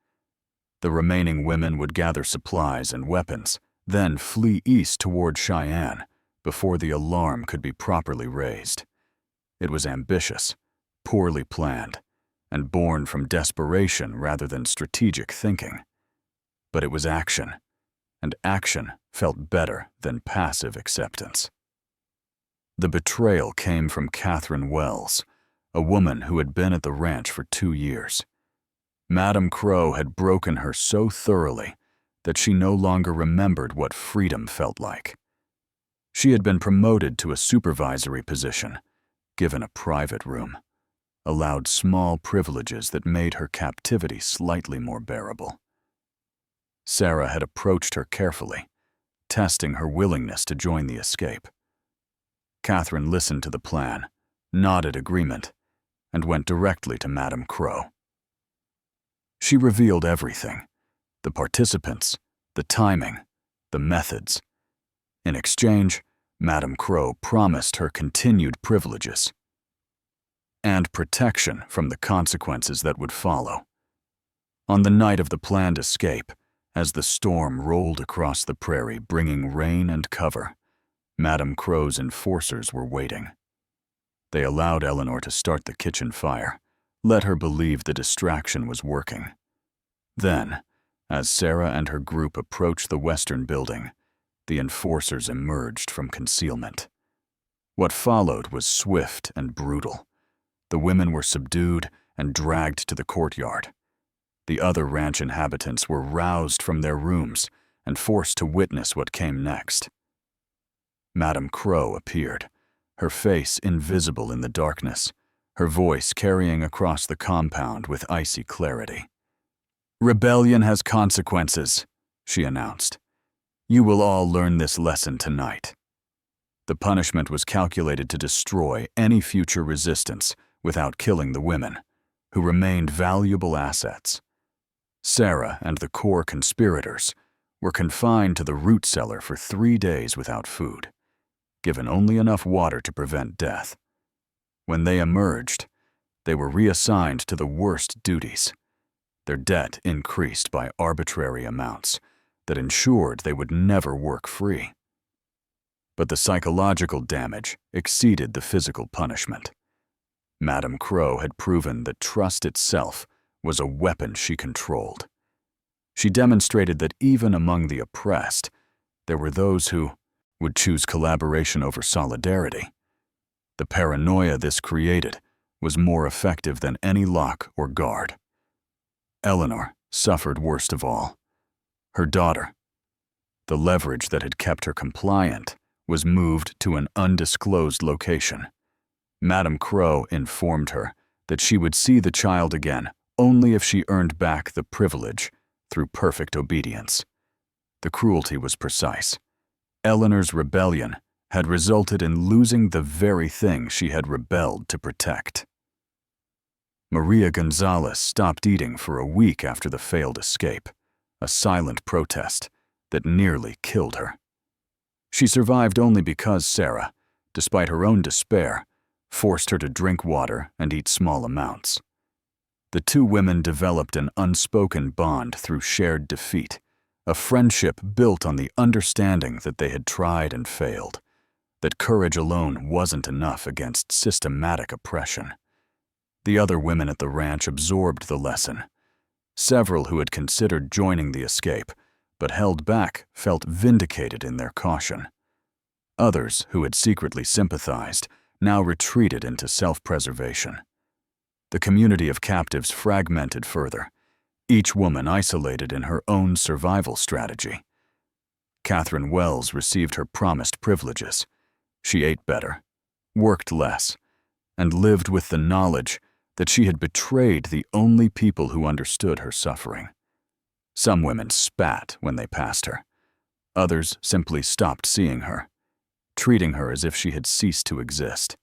The remaining women would gather supplies and weapons, then flee east toward Cheyenne before the alarm could be properly raised. It was ambitious, poorly planned, and born from desperation rather than strategic thinking. But it was action, and action felt better than passive acceptance. The betrayal came from Catherine Wells, a woman who had been at the ranch for 2 years. Madame Crow had broken her so thoroughly that she no longer remembered what freedom felt like. She had been promoted to a supervisory position, given a private room, allowed small privileges that made her captivity slightly more bearable. Sarah had approached her carefully, testing her willingness to join the escape. Catherine listened to the plan, nodded agreement, and went directly to Madame Crow. She revealed everything: the participants, the timing, the methods. In exchange, Madame Crow promised her continued privileges. and protection from the consequences that would follow. On the night of the planned escape, as the storm rolled across the prairie bringing rain and cover, Madame Crow's enforcers were waiting. They allowed Eleanor to start the kitchen fire, let her believe the distraction was working. Then, as Sarah and her group approached the western building, the enforcers emerged from concealment. What followed was swift and brutal. The women were subdued and dragged to the courtyard. The other ranch inhabitants were roused from their rooms and forced to witness what came next. Madame Crow appeared, her face invisible in the darkness, her voice carrying across the compound with icy clarity. "Rebellion has consequences," she announced. "You will all learn this lesson tonight." The punishment was calculated to destroy any future resistance without killing the women, who remained valuable assets. Sarah and the core conspirators were confined to the root cellar for 3 days without food, given only enough water to prevent death. When they emerged, they were reassigned to the worst duties. Their debt increased by arbitrary amounts that ensured they would never work free. But the psychological damage exceeded the physical punishment. Madame Crow had proven that trust itself was a weapon she controlled. She demonstrated that even among the oppressed, there were those who would choose collaboration over solidarity. The paranoia this created was more effective than any lock or guard. Eleanor suffered worst of all. Her daughter, the leverage that had kept her compliant, was moved to an undisclosed location. Madame Crow informed her that she would see the child again only if she earned back the privilege through perfect obedience. The cruelty was precise. Eleanor's rebellion had resulted in losing the very thing she had rebelled to protect. Maria Gonzalez stopped eating for a week after the failed escape, a silent protest that nearly killed her. She survived only because Sarah, despite her own despair, forced her to drink water and eat small amounts. The two women developed an unspoken bond through shared defeat, a friendship built on the understanding that they had tried and failed, that courage alone wasn't enough against systematic oppression. The other women at the ranch absorbed the lesson. Several who had considered joining the escape, but held back, felt vindicated in their caution. Others, who had secretly sympathized, now retreated into self-preservation. The community of captives fragmented further, each woman isolated in her own survival strategy. Catherine Wells received her promised privileges. She ate better, worked less, and lived with the knowledge that she had betrayed the only people who understood her suffering. Some women spat when they passed her. Others simply stopped seeing her, treating her as if she had ceased to exist.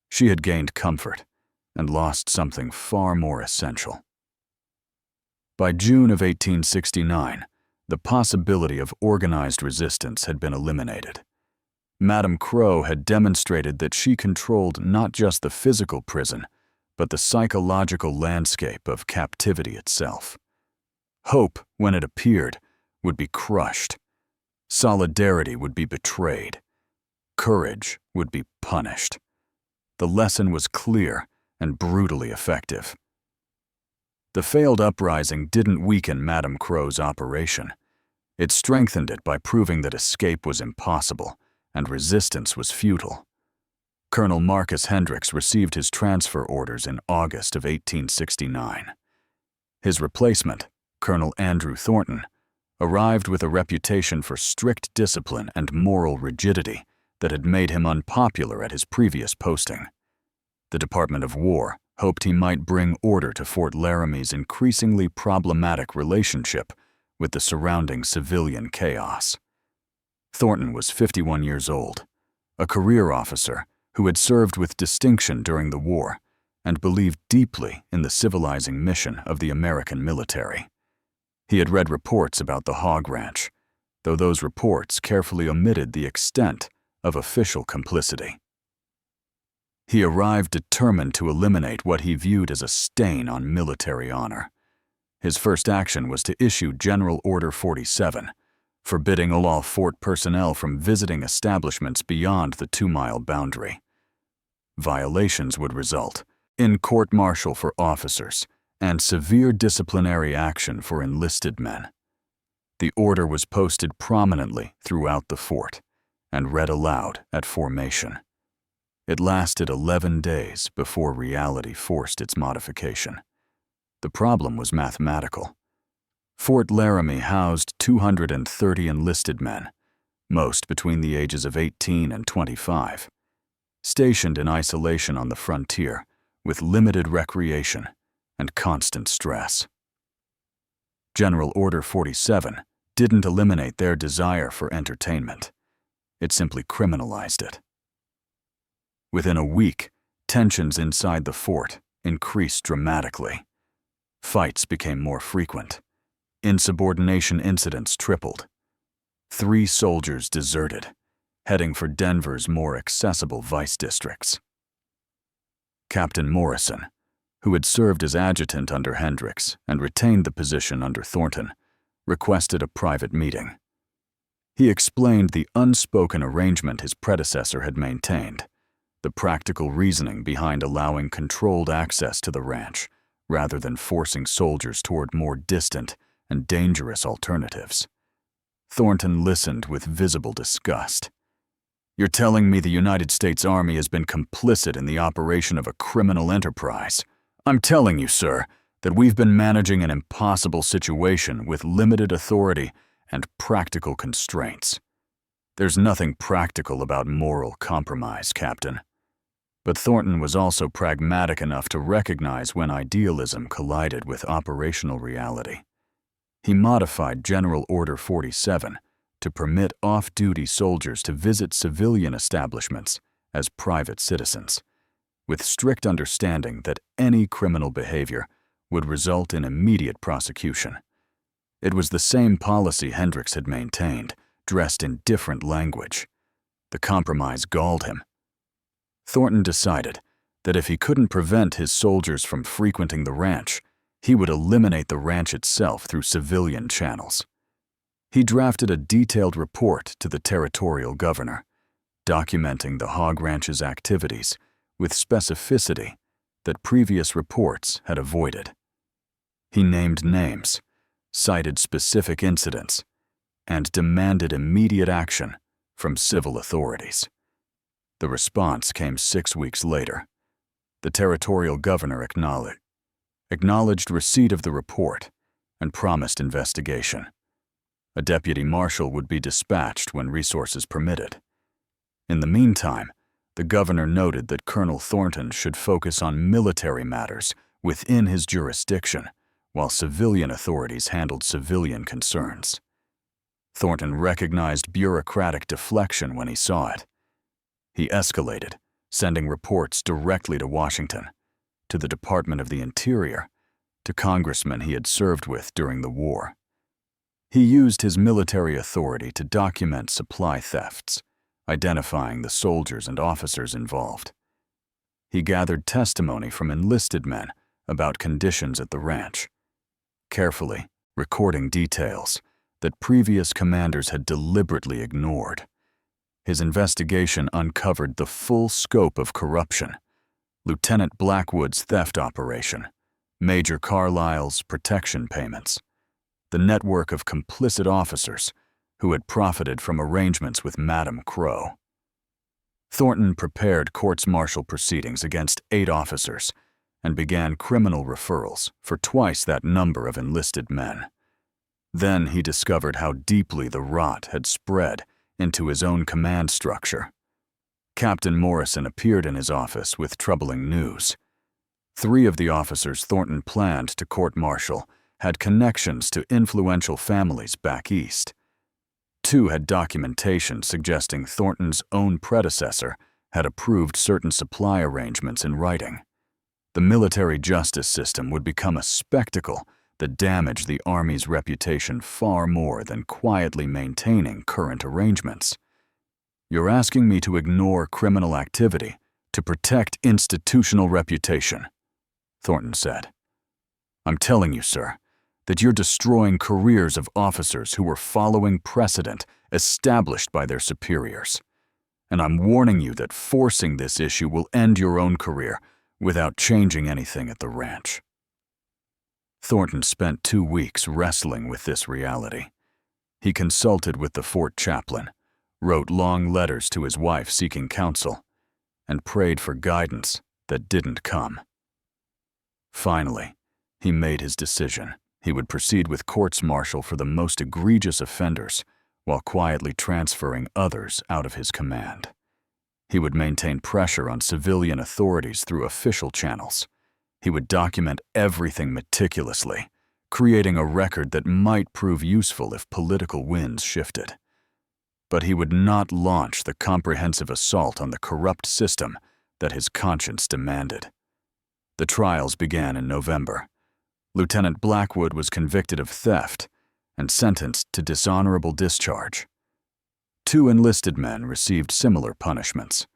She had gained comfort and lost something far more essential. By June of 1869, the possibility of organized resistance had been eliminated. Madame Crow had demonstrated that she controlled not just the physical prison, but the psychological landscape of captivity itself. Hope, when it appeared, would be crushed. Solidarity would be betrayed. Courage would be punished. The lesson was clear and brutally effective. The failed uprising didn't weaken Madame Crow's operation. It strengthened it by proving that escape was impossible and resistance was futile. Colonel Marcus Hendricks received his transfer orders in August of 1869. His replacement, Colonel Andrew Thornton, arrived with a reputation for strict discipline and moral rigidity that had made him unpopular at his previous posting. The Department of War hoped he might bring order to Fort Laramie's increasingly problematic relationship with the surrounding civilian chaos. Thornton was 51 years old, a career officer who had served with distinction during the war and believed deeply in the civilizing mission of the American military. He had read reports about the hog ranch, though those reports carefully omitted the extent of official complicity. He arrived determined to eliminate what he viewed as a stain on military honor. His first action was to issue General Order 47, forbidding all fort personnel from visiting establishments beyond the 2-mile boundary. Violations would result in court-martial for officers and severe disciplinary action for enlisted men. The order was posted prominently throughout the fort and read aloud at formation. It lasted 11 days before reality forced its modification. The problem was mathematical. Fort Laramie housed 230 enlisted men, most between the ages of 18 and 25, stationed in isolation on the frontier with limited recreation and constant stress. General Order 47 didn't eliminate their desire for entertainment. It simply criminalized it. Within a week, tensions inside the fort increased dramatically. Fights became more frequent. Insubordination incidents tripled. 3 soldiers deserted, heading for Denver's more accessible vice districts. Captain Morrison, who had served as adjutant under Hendricks and retained the position under Thornton, requested a private meeting. He explained the unspoken arrangement his predecessor had maintained, the practical reasoning behind allowing controlled access to the ranch, rather than forcing soldiers toward more distant and dangerous alternatives. Thornton listened with visible disgust. "You're telling me the United States Army has been complicit in the operation of a criminal enterprise? I'm telling you, sir, that we've been managing an impossible situation with limited authority and practical constraints. There's nothing practical about moral compromise, Captain." But Thornton was also pragmatic enough to recognize when idealism collided with operational reality. He modified General Order 47 to permit off-duty soldiers to visit civilian establishments as private citizens, with strict understanding that any criminal behavior would result in immediate prosecution. It was the same policy Hendricks had maintained, dressed in different language. The compromise galled him. Thornton decided that if he couldn't prevent his soldiers from frequenting the ranch, he would eliminate the ranch itself through civilian channels. He drafted a detailed report to the territorial governor, documenting the hog ranch's activities with specificity that previous reports had avoided. He named names, cited specific incidents, and demanded immediate action from civil authorities. The response came 6 weeks later. The territorial governor acknowledged receipt of the report and promised investigation. A deputy marshal would be dispatched when resources permitted. In the meantime, the governor noted that Colonel Thornton should focus on military matters within his jurisdiction, while civilian authorities handled civilian concerns. Thornton recognized bureaucratic deflection when he saw it. He escalated, sending reports directly to Washington, to the Department of the Interior, to congressmen he had served with during the war. He used his military authority to document supply thefts, identifying the soldiers and officers involved. He gathered testimony from enlisted men about conditions at the ranch, carefully recording details that previous commanders had deliberately ignored. His investigation uncovered the full scope of corruption: Lieutenant Blackwood's theft operation, Major Carlisle's protection payments, the network of complicit officers who had profited from arrangements with Madam Crow. Thornton prepared courts-martial proceedings against 8 officers and began criminal referrals for twice that number of enlisted men. Then he discovered how deeply the rot had spread into his own command structure. Captain Morrison appeared in his office with troubling news. 3 of the officers Thornton planned to court-martial had connections to influential families back east. 2 had documentation suggesting Thornton's own predecessor had approved certain supply arrangements in writing. The military justice system would become a spectacle that damaged the Army's reputation far more than quietly maintaining current arrangements. "You're asking me to ignore criminal activity To protect institutional reputation, Thornton said. I'm telling you, sir, that you're destroying careers of officers who were following precedent established by their superiors. And I'm warning you that forcing this issue will end your own career without changing anything at the ranch. Thornton spent 2 weeks wrestling with this reality. He consulted with the fort chaplain, wrote long letters to his wife seeking counsel, and prayed for guidance that didn't come. Finally, he made his decision. He would proceed with courts-martial for the most egregious offenders, while quietly transferring others out of his command. He would maintain pressure on civilian authorities through official channels. He would document everything meticulously, creating a record that might prove useful if political winds shifted. But he would not launch the comprehensive assault on the corrupt system that his conscience demanded. The trials began in November. Lieutenant Blackwood was convicted of theft and sentenced to dishonorable discharge. 2 enlisted men received similar punishments.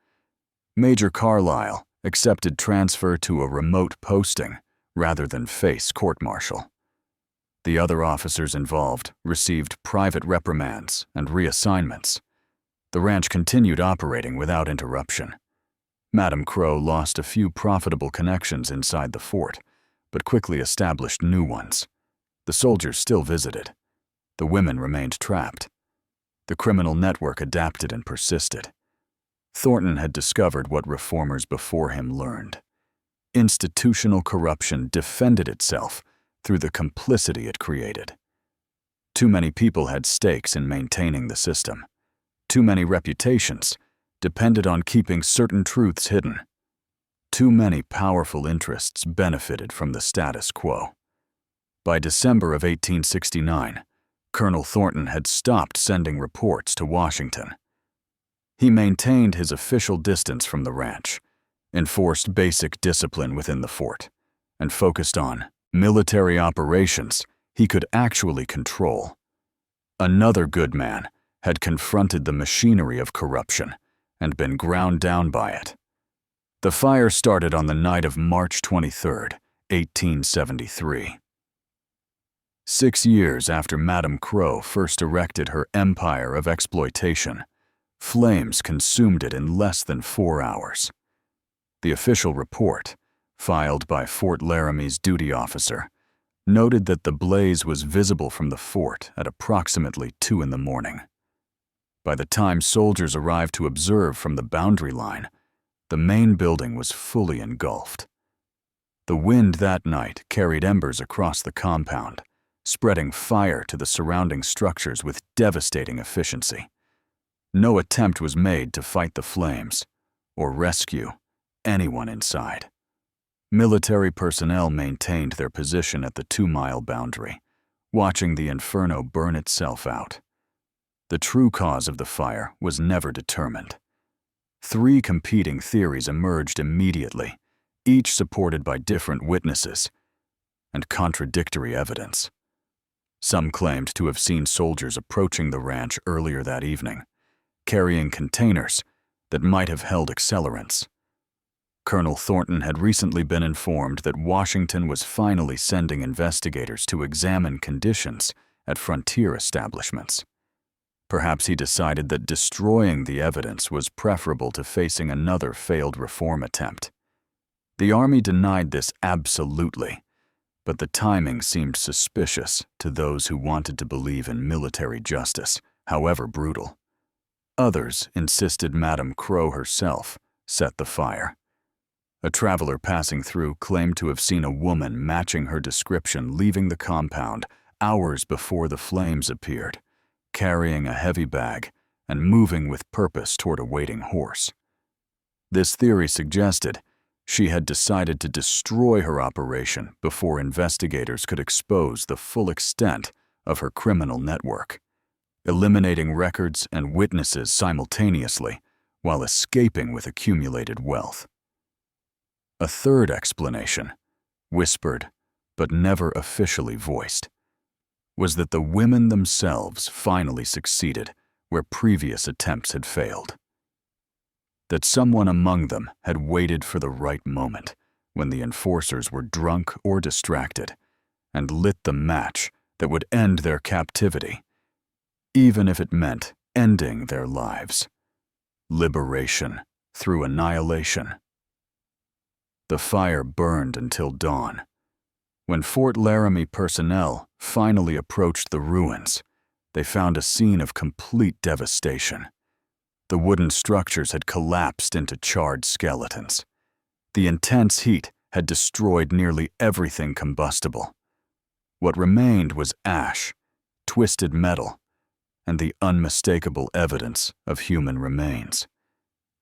Major Carlisle accepted transfer to a remote posting rather than face court-martial. The other officers involved received private reprimands and reassignments. The ranch continued operating without interruption. Madam Crow lost a few profitable connections inside the fort, but quickly established new ones. The soldiers still visited. The women remained trapped. The criminal network adapted and persisted. Thornton had discovered what reformers before him learned. Institutional corruption defended itself through the complicity it created. Too many people had stakes in maintaining the system. Too many reputations depended on keeping certain truths hidden. Too many powerful interests benefited from the status quo. By December of 1869, Colonel Thornton had stopped sending reports to Washington. He maintained his official distance from the ranch, enforced basic discipline within the fort, and focused on military operations he could actually control. Another good man had confronted the machinery of corruption and been ground down by it. The fire started on the night of March 23, 1873. 6 years after Madam Crow first erected her empire of exploitation, flames consumed it in less than 4 hours. The official report, filed by Fort Laramie's duty officer, noted that the blaze was visible from the fort at approximately 2 in the morning. By the time soldiers arrived to observe from the boundary line, the main building was fully engulfed. The wind that night carried embers across the compound, spreading fire to the surrounding structures with devastating efficiency. No attempt was made to fight the flames or rescue anyone inside. Military personnel maintained their position at the 2-mile boundary, watching the inferno burn itself out. The true cause of the fire was never determined. 3 competing theories emerged immediately, each supported by different witnesses and contradictory evidence. Some claimed to have seen soldiers approaching the ranch earlier that evening, carrying containers that might have held accelerants. Colonel Thornton had recently been informed that Washington was finally sending investigators to examine conditions at frontier establishments. Perhaps he decided that destroying the evidence was preferable to facing another failed reform attempt. The Army denied this absolutely, but the timing seemed suspicious to those who wanted to believe in military justice, however brutal. Others insisted Madam Crow herself set the fire. A traveler passing through claimed to have seen a woman matching her description leaving the compound hours before the flames appeared, carrying a heavy bag and moving with purpose toward a waiting horse. This theory suggested she had decided to destroy her operation before investigators could expose the full extent of her criminal network, eliminating records and witnesses simultaneously while escaping with accumulated wealth. A third explanation, whispered but never officially voiced, was that the women themselves finally succeeded where previous attempts had failed. that someone among them had waited for the right moment, when the enforcers were drunk or distracted, and lit the match that would end their captivity, even if it meant ending their lives. Liberation through annihilation. The fire burned until dawn. When Fort Laramie personnel finally approached the ruins, they found a scene of complete devastation. The wooden structures had collapsed into charred skeletons. The intense heat had destroyed nearly everything combustible. What remained was ash, twisted metal, and the unmistakable evidence of human remains.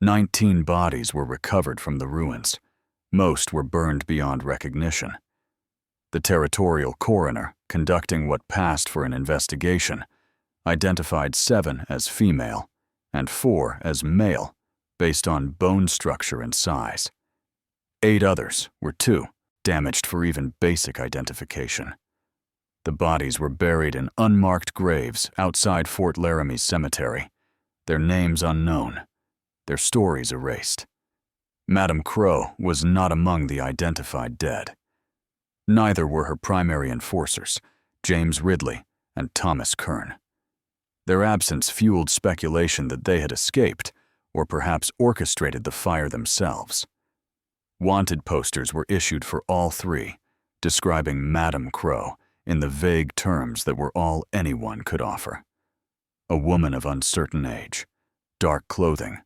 19 bodies were recovered from the ruins. Most were burned beyond recognition. The territorial coroner, conducting what passed for an investigation, identified 7 as female and 4 as male based on bone structure and size. 8 others were too damaged for even basic identification. The bodies were buried in unmarked graves outside Fort Laramie's cemetery, their names unknown, their stories erased. Madame Crow was not among the identified dead. Neither were her primary enforcers, James Ridley and Thomas Kern. Their absence fueled speculation that they had escaped, or perhaps orchestrated the fire themselves. Wanted posters were issued for all 3, describing Madame Crow in the vague terms that were all anyone could offer. A woman of uncertain age, dark clothing,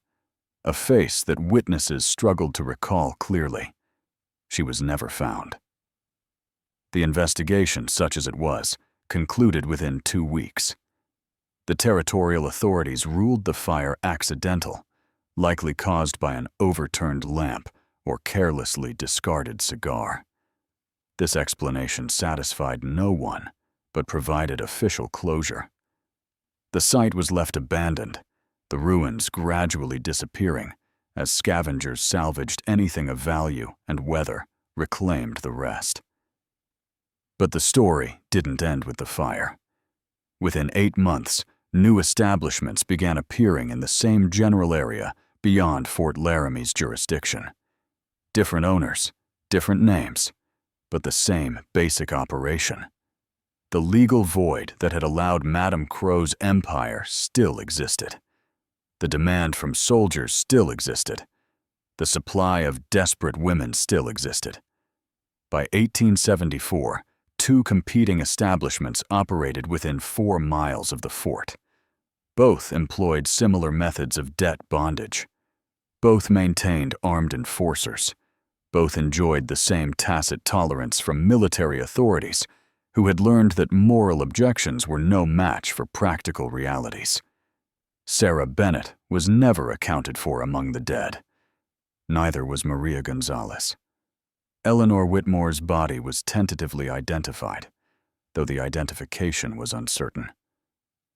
a face that witnesses struggled to recall clearly. She was never found. The investigation, such as it was, concluded within 2 weeks. The territorial authorities ruled the fire accidental, likely caused by an overturned lamp or carelessly discarded cigar. This explanation satisfied no one, but provided official closure. The site was left abandoned, the ruins gradually disappearing as scavengers salvaged anything of value and weather reclaimed the rest. But the story didn't end with the fire. Within 8 months, new establishments began appearing in the same general area beyond Fort Laramie's jurisdiction. Different owners, different names, but the same basic operation. The legal void that had allowed Madame Crow's empire still existed. The demand from soldiers still existed. The supply of desperate women still existed. By 1874, 2 competing establishments operated within 4 miles of the fort. Both employed similar methods of debt bondage. Both maintained armed enforcers. Both enjoyed the same tacit tolerance from military authorities who had learned that moral objections were no match for practical realities. Sarah Bennett was never accounted for among the dead. Neither was Maria Gonzalez. Eleanor Whitmore's body was tentatively identified, though the identification was uncertain.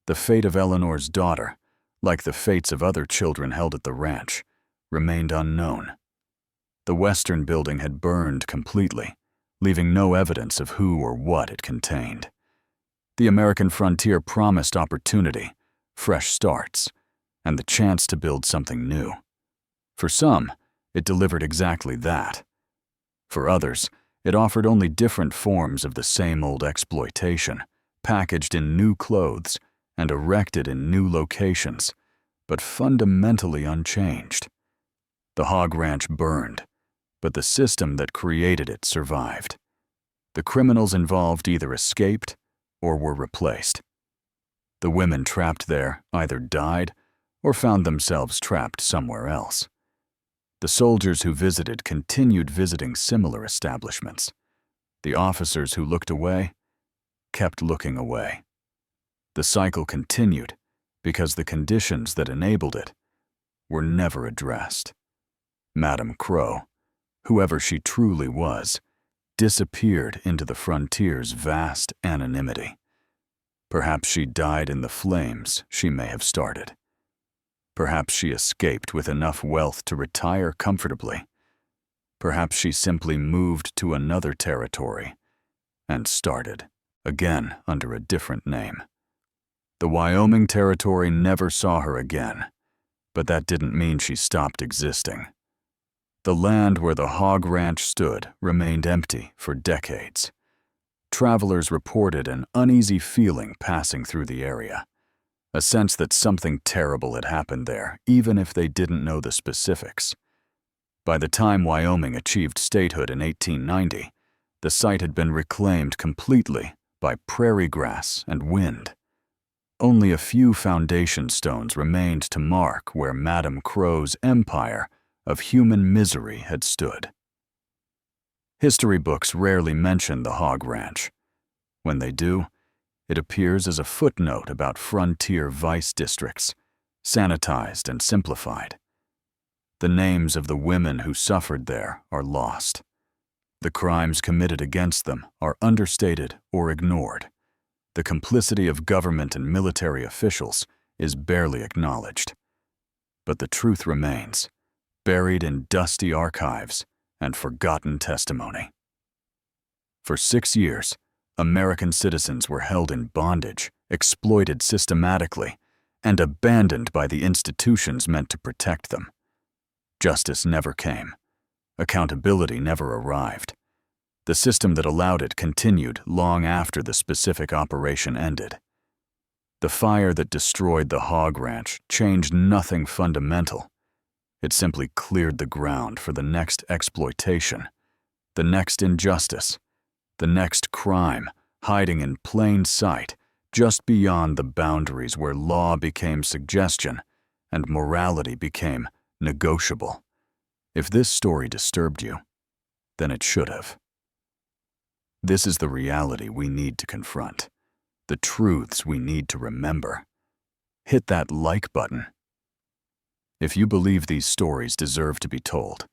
The fate of Eleanor's daughter, like the fates of other children held at the ranch, remained unknown. The western building had burned completely, leaving no evidence of who or what it contained. The American frontier promised opportunity, fresh starts, and the chance to build something new. For some, it delivered exactly that. For others, it offered only different forms of the same old exploitation, packaged in new clothes and erected in new locations, but fundamentally unchanged. The hog ranch burned, but the system that created it survived. The criminals involved either escaped or were replaced. The women trapped there either died or found themselves trapped somewhere else. The soldiers who visited continued visiting similar establishments. The officers who looked away kept looking away. The cycle continued because the conditions that enabled it were never addressed. Madame Crow, whoever she truly was, disappeared into the frontier's vast anonymity. Perhaps she died in the flames she may have started. Perhaps she escaped with enough wealth to retire comfortably. Perhaps she simply moved to another territory and started, again under a different name. The Wyoming territory never saw her again, But that didn't mean she stopped existing. The land where the hog ranch stood remained empty for decades. Travelers reported an uneasy feeling passing through the area, a sense that something terrible had happened there, even if they didn't know the specifics. By the time Wyoming achieved statehood in 1890, the site had been reclaimed completely by prairie grass and wind. Only a few foundation stones remained to mark where Madame Crow's empire of human misery had stood. History books rarely mention the hog ranch. When they do, it appears as a footnote about frontier vice districts, sanitized and simplified. The names of the women who suffered there are lost. The crimes committed against them are understated or ignored. The complicity of government and military officials is barely acknowledged. But the truth remains, buried in dusty archives and forgotten testimony. For 6 years, American citizens were held in bondage, exploited systematically, and abandoned by the institutions meant to protect them. Justice never came. Accountability never arrived. The system that allowed it continued long after the specific operation ended. The fire that destroyed the hog ranch changed nothing fundamental. It simply cleared the ground for the next exploitation, the next injustice, the next crime hiding in plain sight just beyond the boundaries where law became suggestion and morality became negotiable. If this story disturbed you, then it should have. This is the reality we need to confront, the truths we need to remember. Hit that like button if you believe these stories deserve to be told,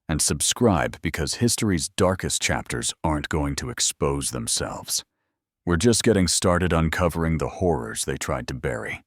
and subscribe because history's darkest chapters aren't going to expose themselves. We're just getting started uncovering the horrors they tried to bury.